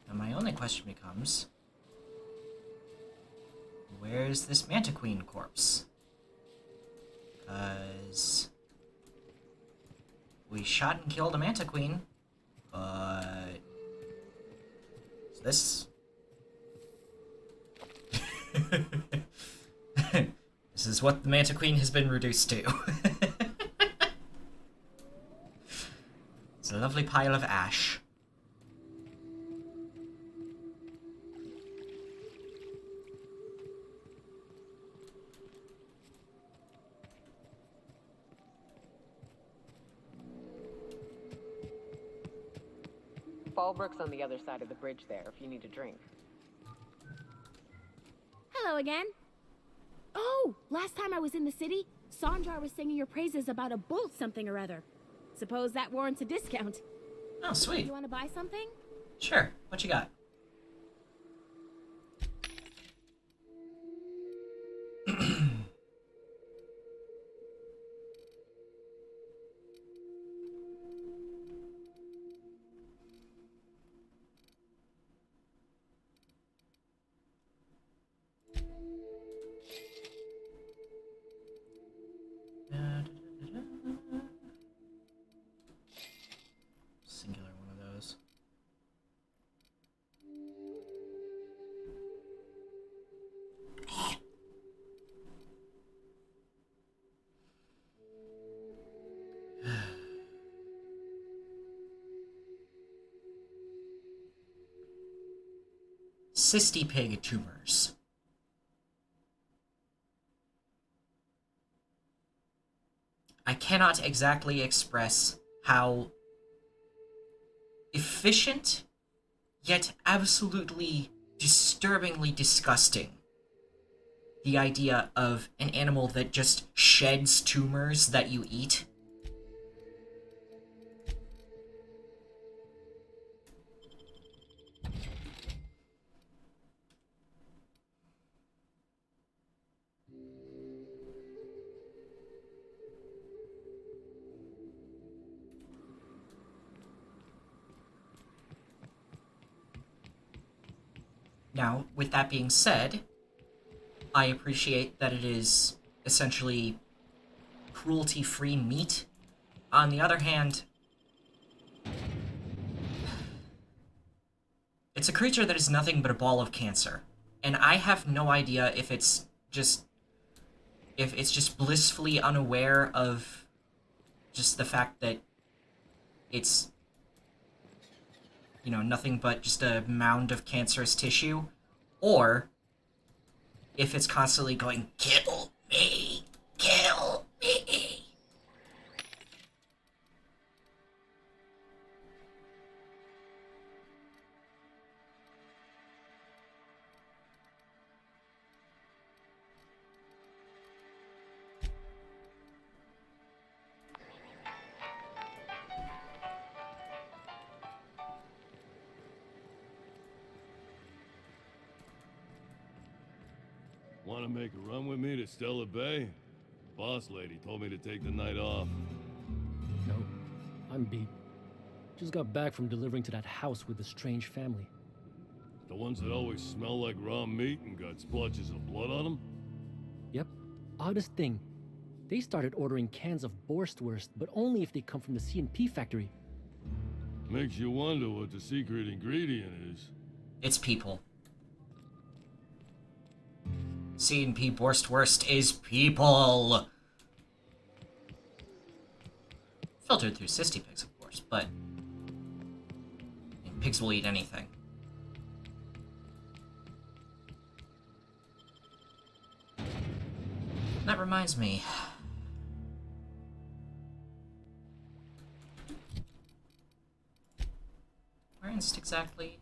Now my only question becomes, where's this Mantiqueen corpse? Because we shot and killed a Mantiqueen, but is this... This is what the Mantiqueen has been reduced to. It's a lovely pile of ash. Fallbrook's on the other side of the bridge there if you need a drink. Hello again. Oh, last time I was in the city, Sandra was singing your praises about a bolt something or other. Suppose that warrants a discount. Oh, sweet. You want to buy something? Sure. What you got? Singular one of those. Cysty pig tumors. I cannot exactly express how efficient, yet absolutely disturbingly disgusting the idea of an animal that just sheds tumors that you eat. Now, with that being said, I appreciate that it is essentially cruelty-free meat. On the other hand, it's a creature that is nothing but a ball of cancer. And I have no idea if it's just blissfully unaware of just the fact that it's, you know, nothing but just a mound of cancerous tissue, or if it's constantly going, kill me, kill me. Want to make a run with me to Stella Bay? Boss lady told me to take the night off. No, I'm beat. Just got back from delivering to that house with the strange family. The ones that always smell like raw meat and got splotches of blood on them? Yep. Oddest thing. They started ordering cans of Borstwurst, but only if they come from the C&P factory. Makes you wonder what the secret ingredient is. It's people. C&P Borstwurst is people. Filtered through cysty pigs, of course, but I mean, pigs will eat anything. That reminds me. Where is it exactly?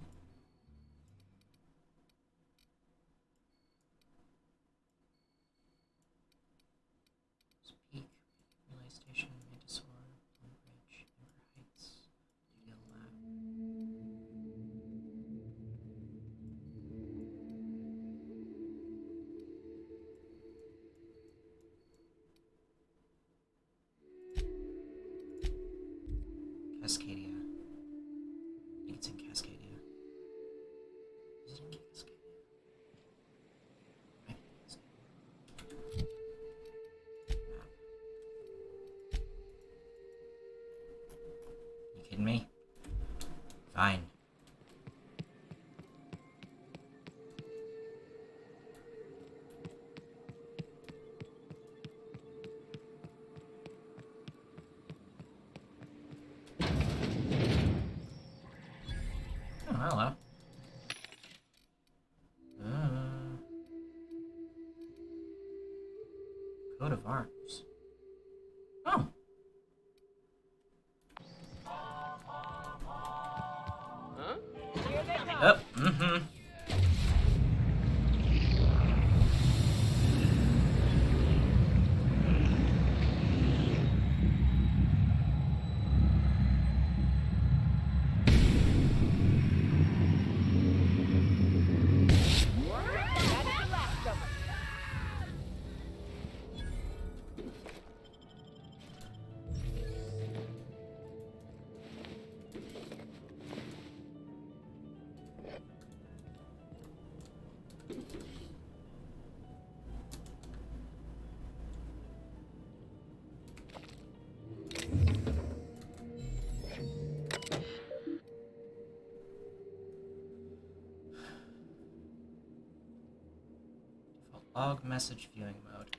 Coat of arms. Oh. Huh? Here they come. Oh, mm-hmm. That's the last of them. Log message viewing mode.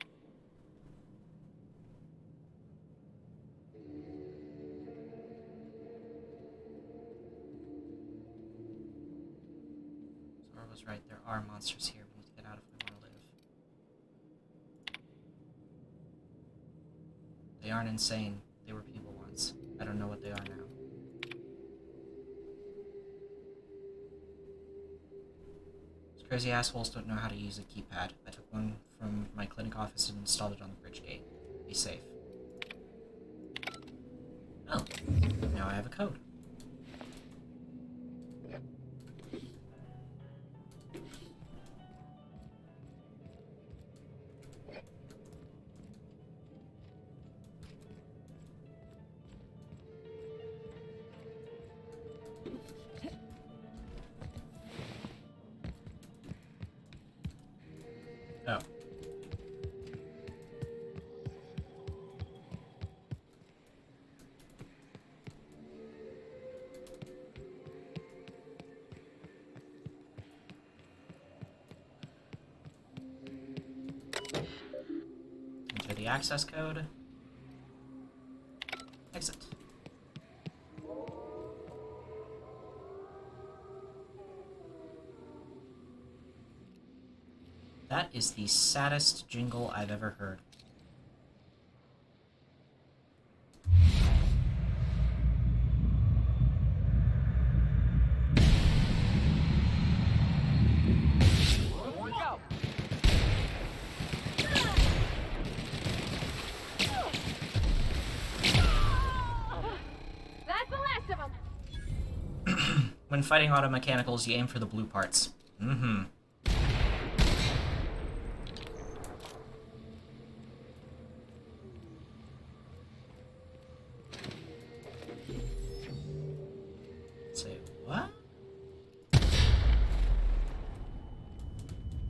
Zora was right, there are monsters here. We need to get out if we want to live. They aren't insane. They were people once. I don't know what they are now. Crazy assholes don't know how to use a keypad. I took one from my clinic office and installed it on the bridge gate. Be safe. Oh, now I have a code. Oh. Enter the access code. Exit. That is the saddest jingle I've ever heard. Go. That's the last of them. When fighting auto mechanicals, you aim for the blue parts. Mm-hmm. Say what?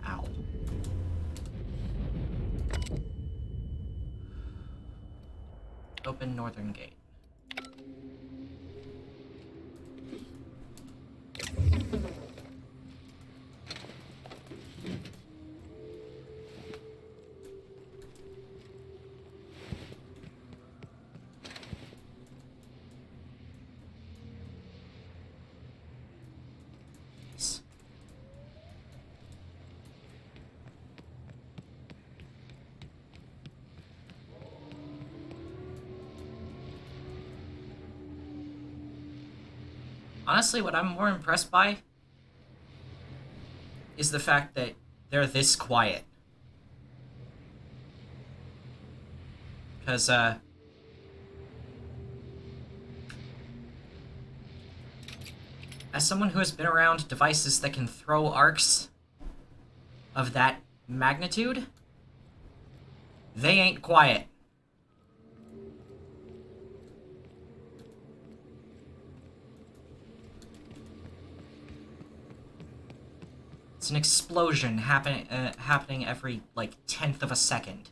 Ow. Open northern gate. Nice. Honestly, what I'm more impressed by is the fact that they're this quiet. Because, as someone who has been around devices that can throw arcs of that magnitude, they ain't quiet. It's an explosion happening every, like, 10th of a second.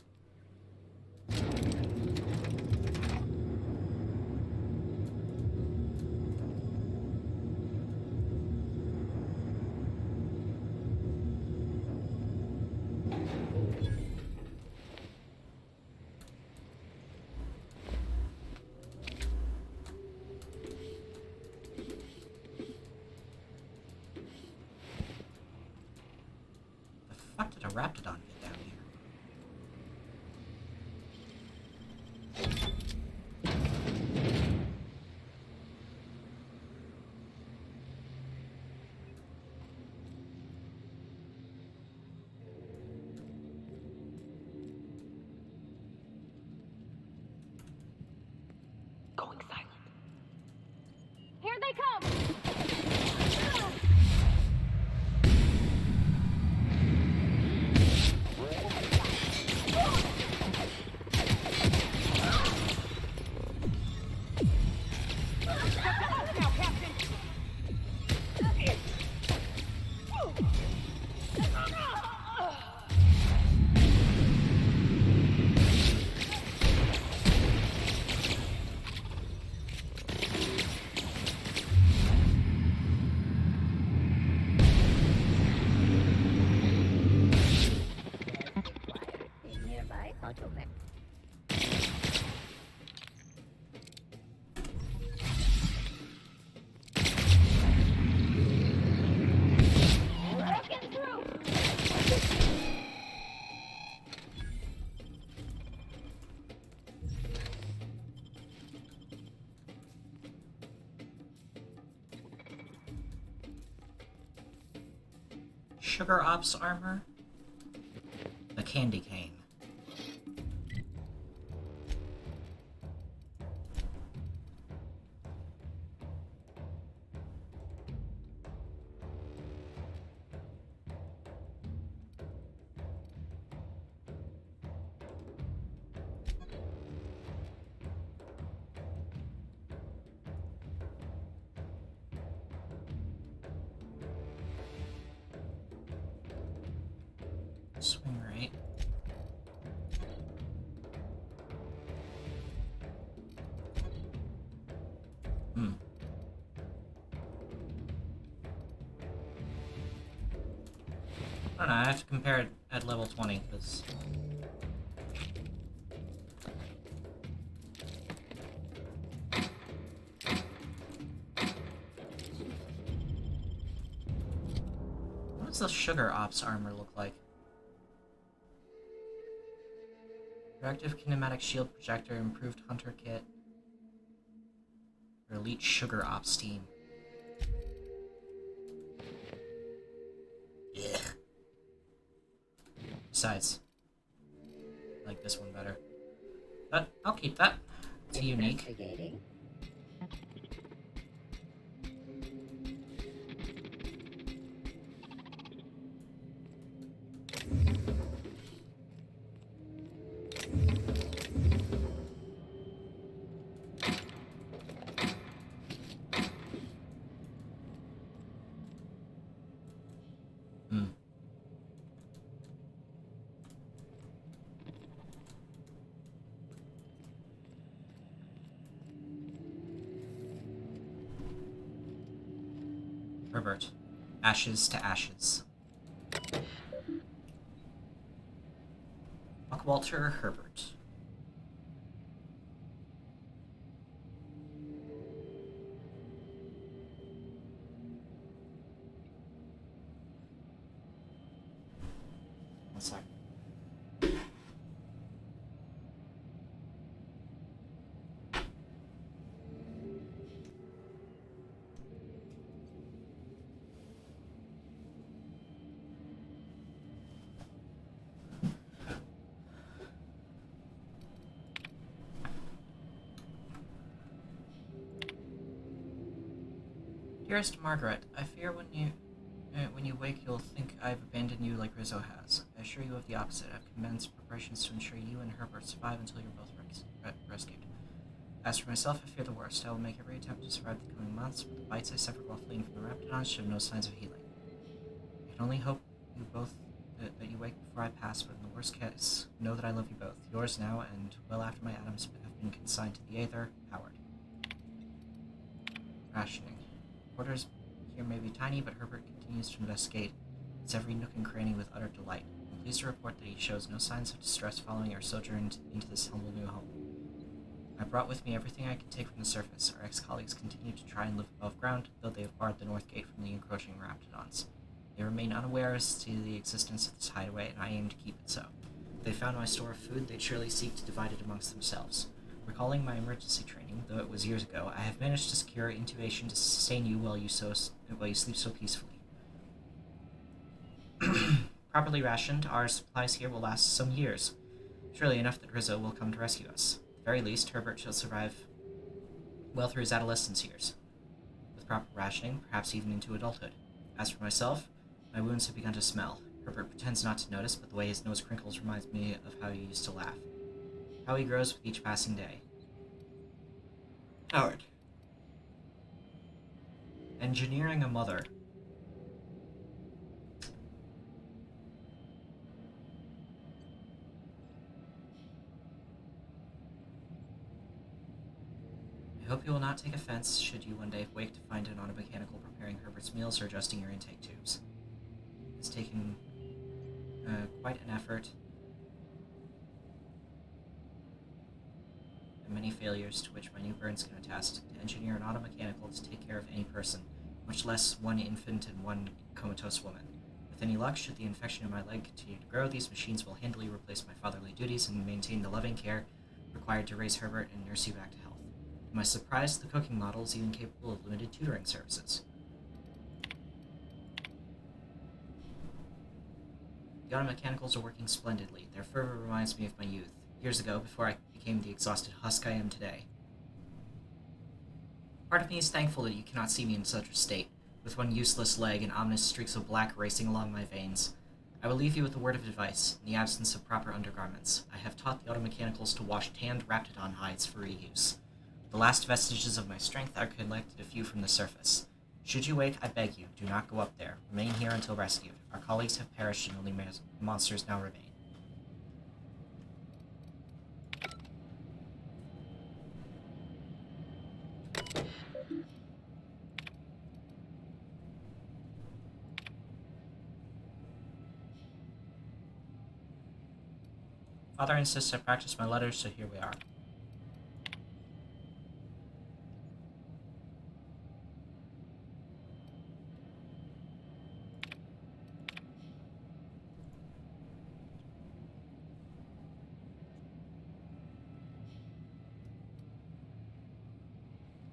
The fuck did a Raptidon get down here? part of it. Broken through! Sugar Ops armor? The candy cane. Swing right. I don't know, I have to compare it at level 20, because... What does the Sugar Ops armor look like? Reactive kinematic shield projector, improved hunter kit. Or elite Sugar Ops team. Yeah. Besides, I like this one better. But I'll keep that. It's unique. Investigating. Herbert. Ashes to ashes. Walter Herbert. One sec. Dearest Margaret, I fear when you wake you'll think I've abandoned you like Rizzo has. I assure you of the opposite. I've commenced preparations to ensure you and Herbert survive until you're both rescued. As for myself, I fear the worst. I will make every attempt to survive the coming months, but the bites I suffered while fleeing from the Raptidons show no signs of healing. I can only hope you both that you wake before I pass, but in the worst case, know that I love you both. Yours now, and well after my atoms have been consigned to the Aether, Howard. Rationing. Quarters here may be tiny, but Herbert continues to investigate its every nook and cranny with utter delight. I'm pleased to report that he shows no signs of distress following our sojourn into this humble new home. I brought with me everything I can take from the surface. Our ex-colleagues continue to try and live above ground, though they have barred the north gate from the encroaching Raptidons. They remain unaware as to the existence of this hideaway, and I aim to keep it so. If they found my store of food, they'd surely seek to divide it amongst themselves. Recalling my emergency training, though it was years ago, I have managed to secure intubation to sustain you while you sleep so peacefully. Properly rationed, our supplies here will last some years. Surely enough that Rizzo will come to rescue us. At the very least, Herbert shall survive well through his adolescence years. With proper rationing, perhaps even into adulthood. As for myself, my wounds have begun to smell. Herbert pretends not to notice, but the way his nose crinkles reminds me of how he used to laugh. How he grows with each passing day. Howard. Engineering a mother. I hope you will not take offense should you one day wake to find an automechanical preparing Herbert's meals or adjusting your intake tubes. It's taken quite an effort many failures to which my new burns can attest, to engineer an automechanical to take care of any person, much less one infant and one comatose woman. With any luck, should the infection in my leg continue to grow, these machines will handily replace my fatherly duties and maintain the loving care required to raise Herbert and nurse you back to health. To my surprise, the cooking model is even capable of limited tutoring services. The automechanicals are working splendidly. Their fervor reminds me of my youth, years ago, before I became the exhausted husk I am today. Part of me is thankful that you cannot see me in such a state, with one useless leg and ominous streaks of black racing along my veins. I will leave you with a word of advice. In the absence of proper undergarments, I have taught the automechanicals to wash tanned Raptidon hides for reuse. The last vestiges of my strength, I collected a few from the surface. Should you wake, I beg you, do not go up there. Remain here until rescued. Our colleagues have perished and only monsters now remain. Father insists I practice my letters, so here we are.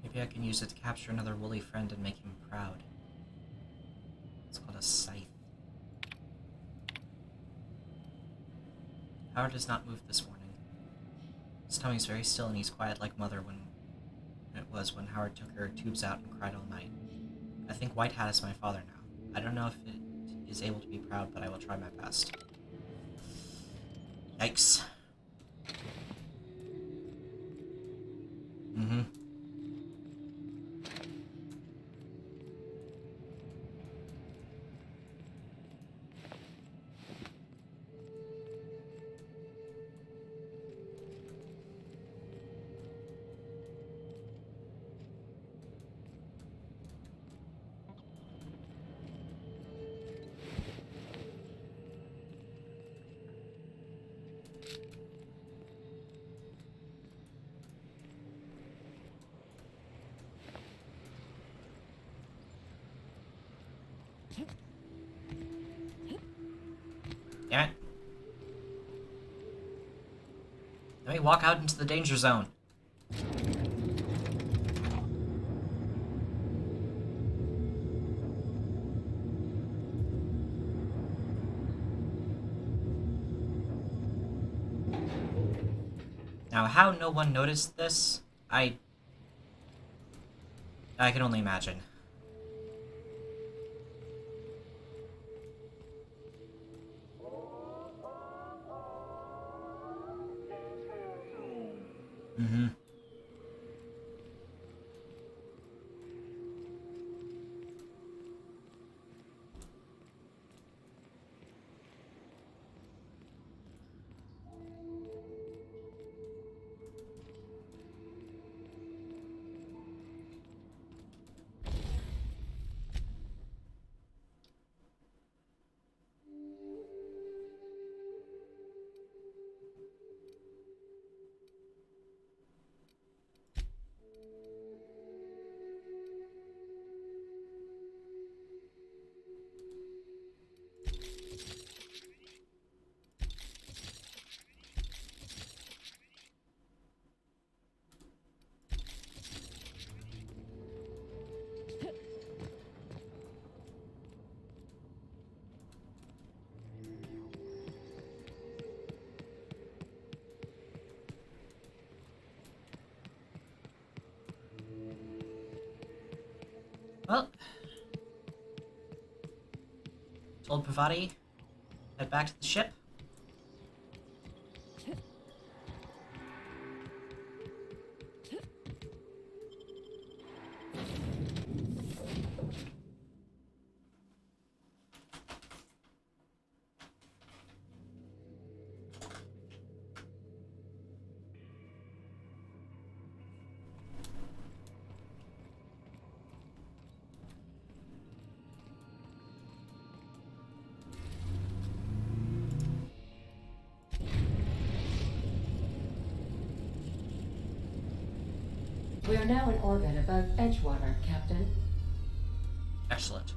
Maybe I can use it to capture another woolly friend and make him proud. It's called a scythe. Howard does not move this morning. His tummy's very still and he's quiet like Mother when it was when Howard took her tubes out and cried all night. I think White Hat is my father now. I don't know if it is able to be proud, but I will try my best. Yikes. Damn it. Let me walk out into the danger zone. Now, how no one noticed this, I can only imagine. Well, told Parvati, head back to the ship. We are now in orbit above Edgewater, Captain. Excellent.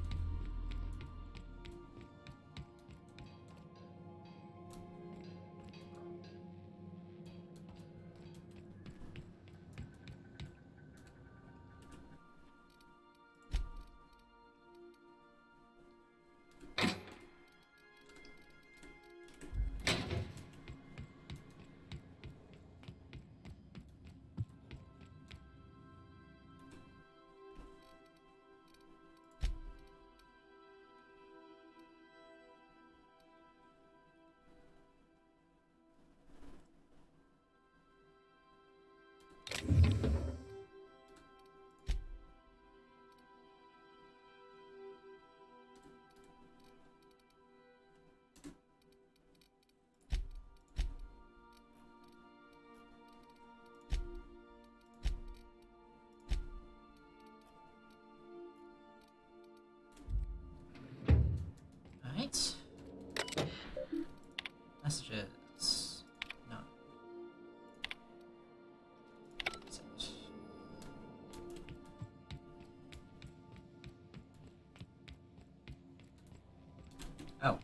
Alright. Messages. No. Exit. Oh.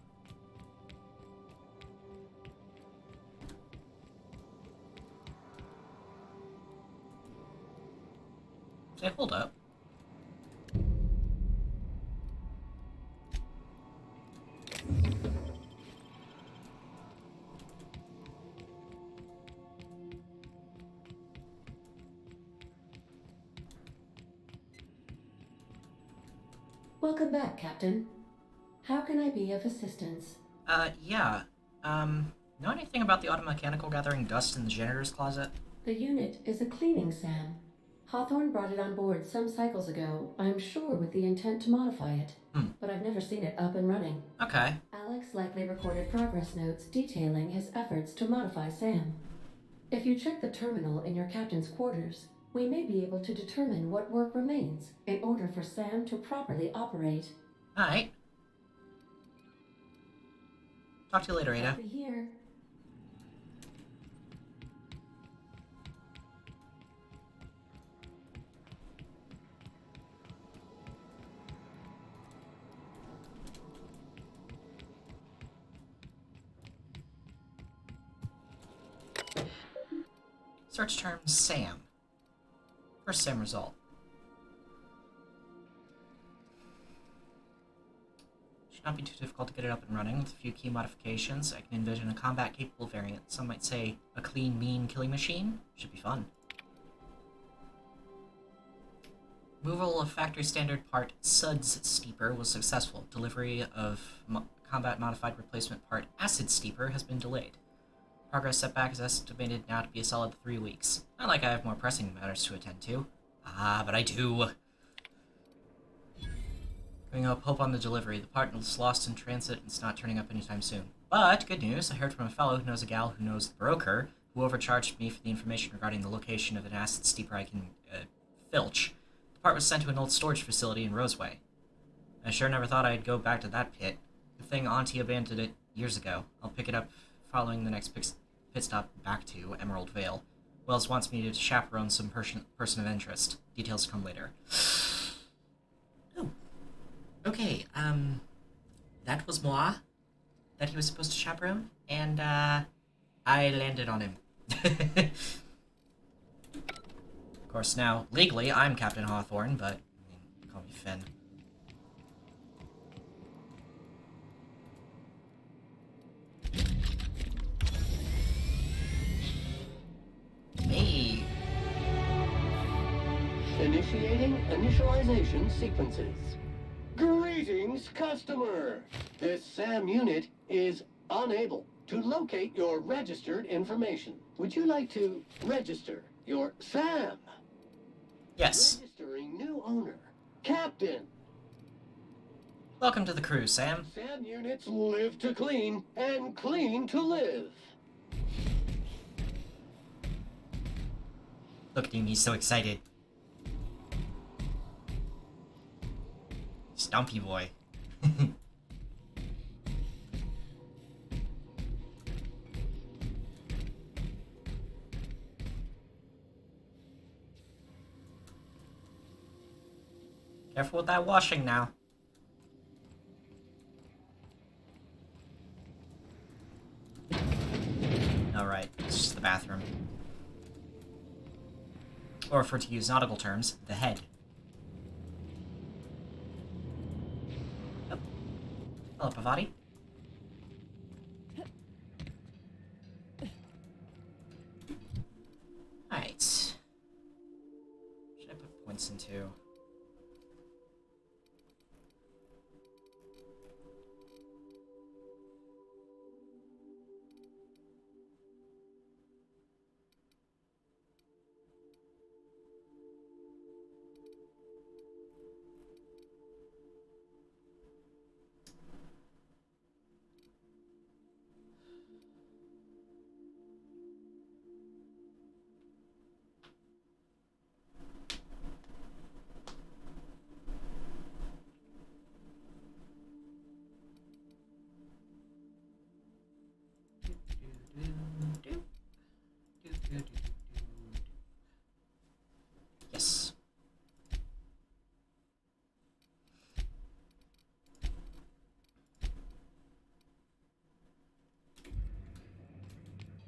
Say, hold up. Welcome back, Captain. How can I be of assistance? Yeah. Know anything about the automechanical gathering dust in the janitor's closet? The unit is a cleaning SAM. Hawthorne brought it on board some cycles ago, I'm sure with the intent to modify it. But I've never seen it up and running. Okay. Alex likely recorded progress notes detailing his efforts to modify SAM. If you check the terminal in your captain's quarters, we may be able to determine what work remains in order for SAM to properly operate. Alright. Talk to you later, Ada. I'll be here. Search term SAM. First SAM result. Should not be too difficult to get it up and running. With a few key modifications, I can envision a combat-capable variant. Some might say a clean, mean killing machine. Should be fun. Removal of factory standard part Suds Steeper was successful. Delivery of combat-modified replacement part Acid Steeper has been delayed. Progress setback is estimated now to be a solid 3 weeks. Not like I have more pressing matters to attend to. Ah, but I do. Giving up hope on the delivery. The part is lost in transit and it's not turning up anytime soon. But, good news, I heard from a fellow who knows a gal who knows the broker, who overcharged me for the information regarding the location of an acid steeper I can, filch. The part was sent to an old storage facility in Roseway. I sure never thought I'd go back to that pit. Good thing Auntie abandoned it years ago. I'll pick it up following the next pit stop back to Emerald Vale. Wells wants me to chaperone some person of interest. Details come later. Oh. Okay, that was moi that he was supposed to chaperone, and, I landed on him. Of course, now, legally, I'm Captain Hawthorne, but, I mean, call me Finn. Hey. Initiating initialization sequences. Greetings, customer! This SAM unit is unable to locate your registered information. Would you like to register your SAM? Yes. Registering new owner, Captain. Welcome to the crew, Sam. SAM units live to clean and clean to live. Look at him, he's so excited. Stumpy boy. Careful with that washing now. Alright, it's just the bathroom. Or for to use nautical terms, the head. Oh. Hello, Pavati. Alright. Should I put points into? Yes.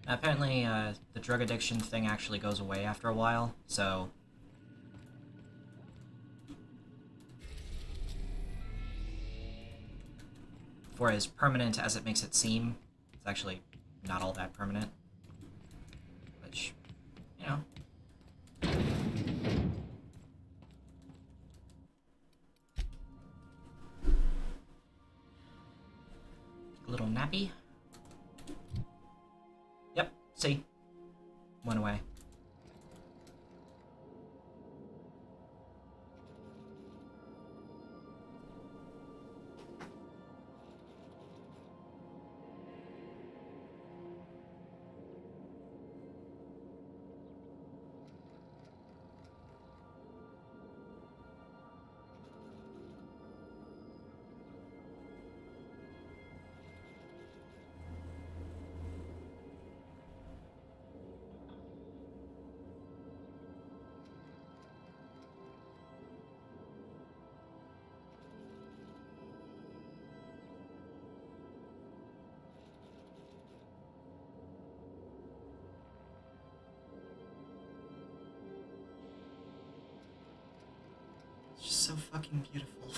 Apparently, the drug addiction thing actually goes away after a while, so... For as permanent as it makes it seem, it's actually not all that permanent. Which, you know... A little nappy. Yep, see? Went away. It's just so fucking beautiful.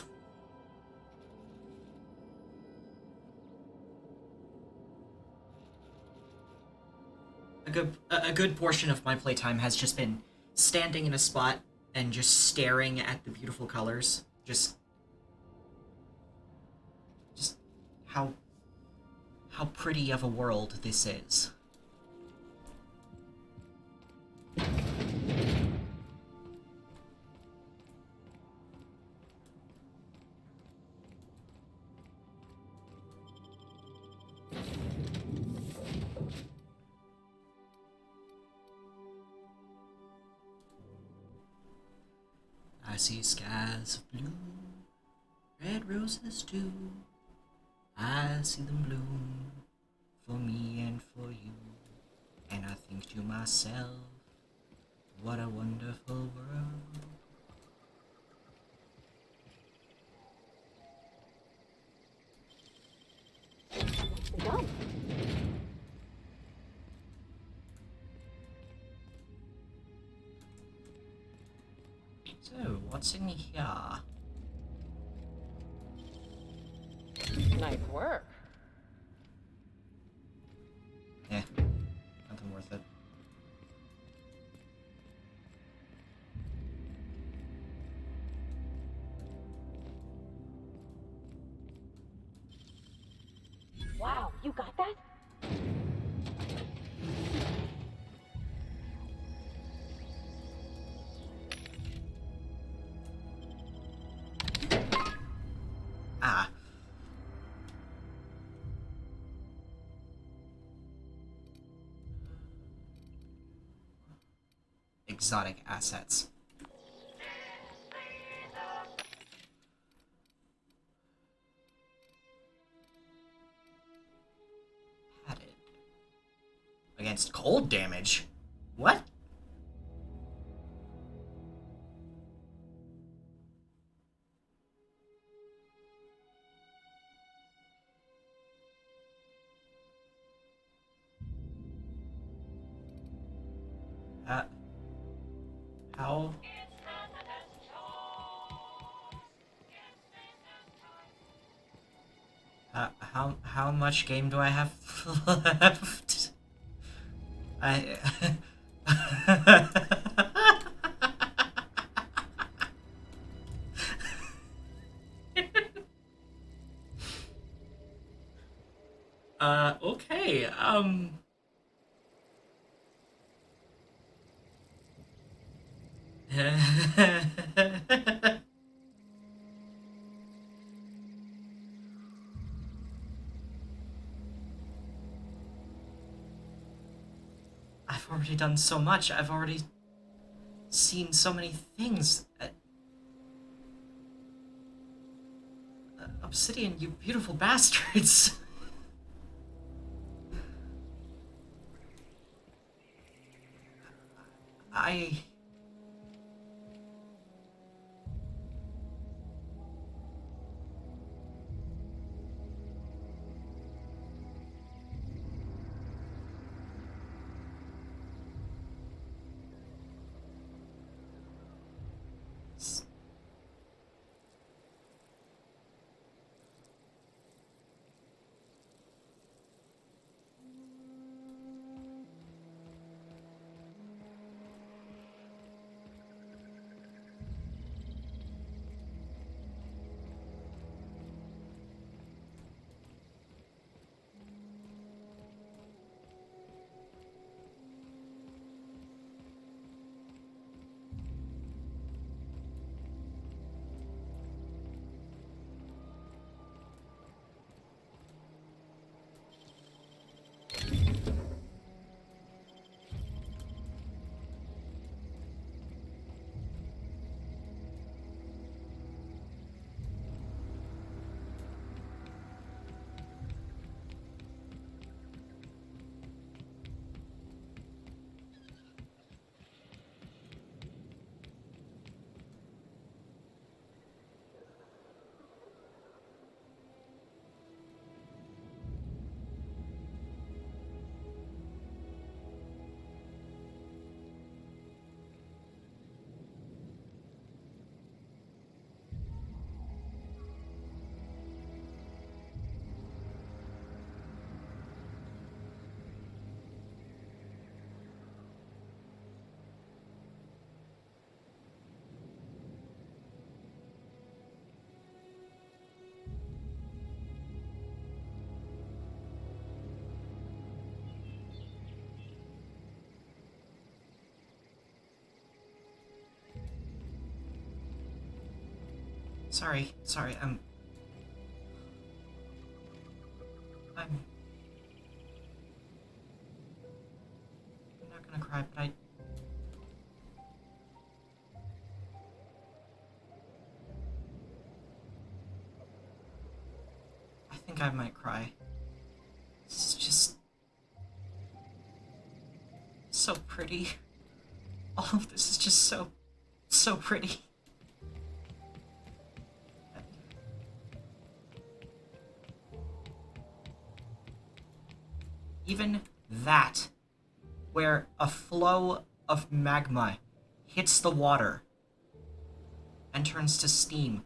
A good portion of my playtime has just been standing in a spot and just staring at the beautiful colors. Just how pretty of a world this is. I see skies of blue, red roses too. I see them bloom for me and for you. And I think to myself, what a wonderful world. Go. So, what's in here? Nice work. Eh, nothing worth it. Wow, you got that? Ah. Exotic assets. Padded. Against cold damage? What? How? How much game do I have left? I... Okay, I've already done so much. I've already seen so many things. Obsidian, you beautiful bastards. I... Sorry, I'm not gonna cry, but I think I might cry. It's just so pretty. All of this is just so pretty. Even that, where a flow of magma hits the water and turns to steam.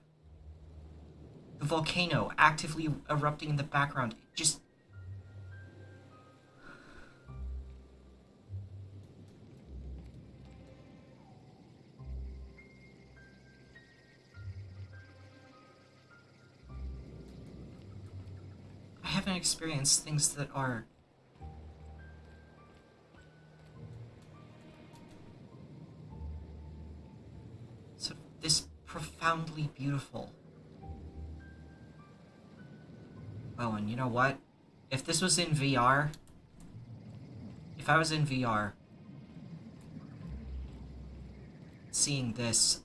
The volcano actively erupting in the background. Just... I haven't experienced things that are... sort of this profoundly beautiful. Oh, and you know what? If this was in VR... If I was in VR... seeing this,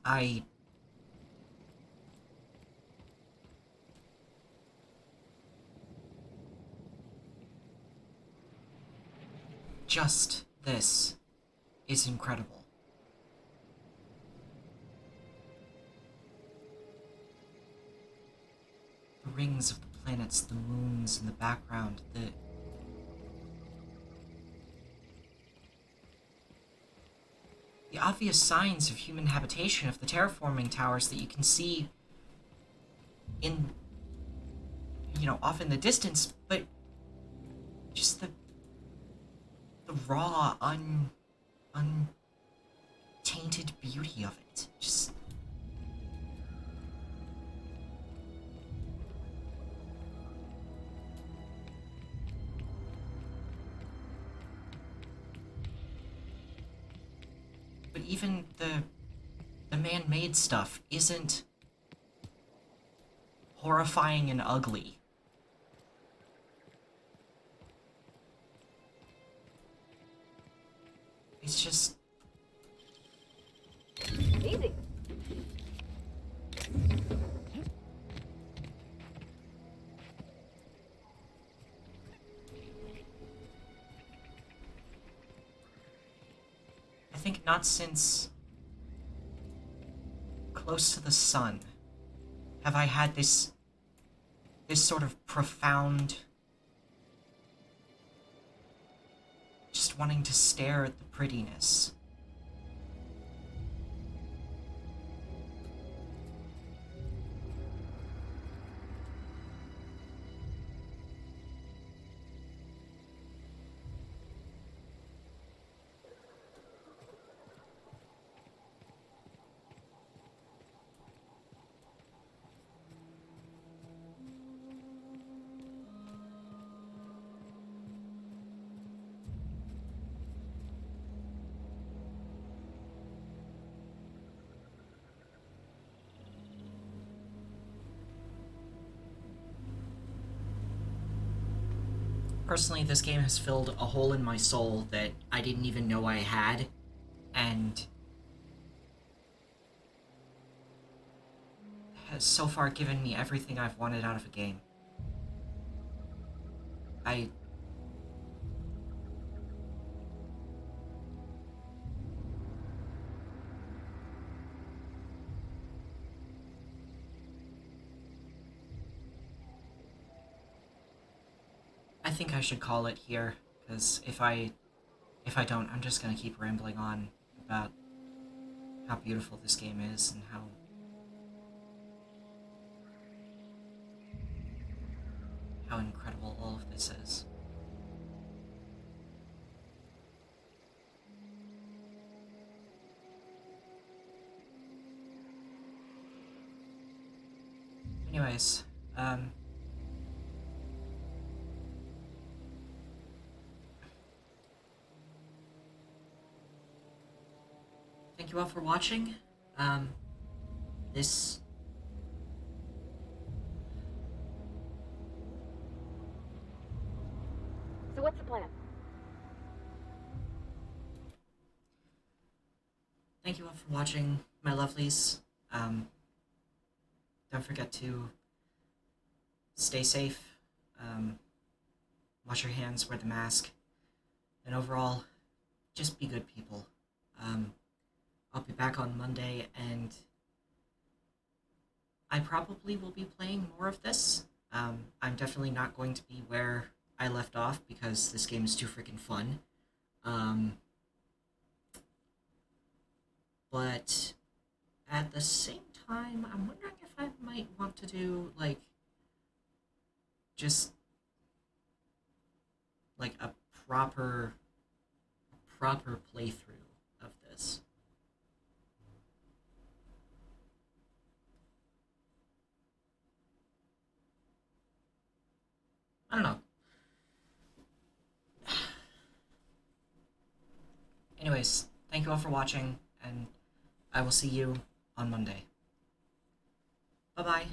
just this is incredible. The rings of the planets, the moons in the background, the obvious signs of human habitation, of the terraforming towers that you can see in, off in the distance, but just the raw, untainted beauty of it. Just... But even the man-made stuff isn't horrifying and ugly. It's just... Easy. I think not since Close to the Sun have I had this sort of profound, just wanting to stare at the prettiness. Personally, this game has filled a hole in my soul that I didn't even know I had, and has so far given me everything I've wanted out of a game. I think I should call it here, because if I don't, I'm just gonna keep rambling on about how beautiful this game is and how incredible all of this is. Anyways, thank you all for watching. This... So what's the plan? Thank you all for watching, my lovelies. Don't forget to stay safe, wash your hands, wear the mask, and overall, just be good people. I'll be back on Monday, and I probably will be playing more of this. I'm definitely not going to be where I left off, because this game is too freaking fun. But at the same time, I'm wondering if I might want to do, like, just, like, a proper playthrough of this. I don't know. Anyways, thank you all for watching, and I will see you on Monday. Bye-bye.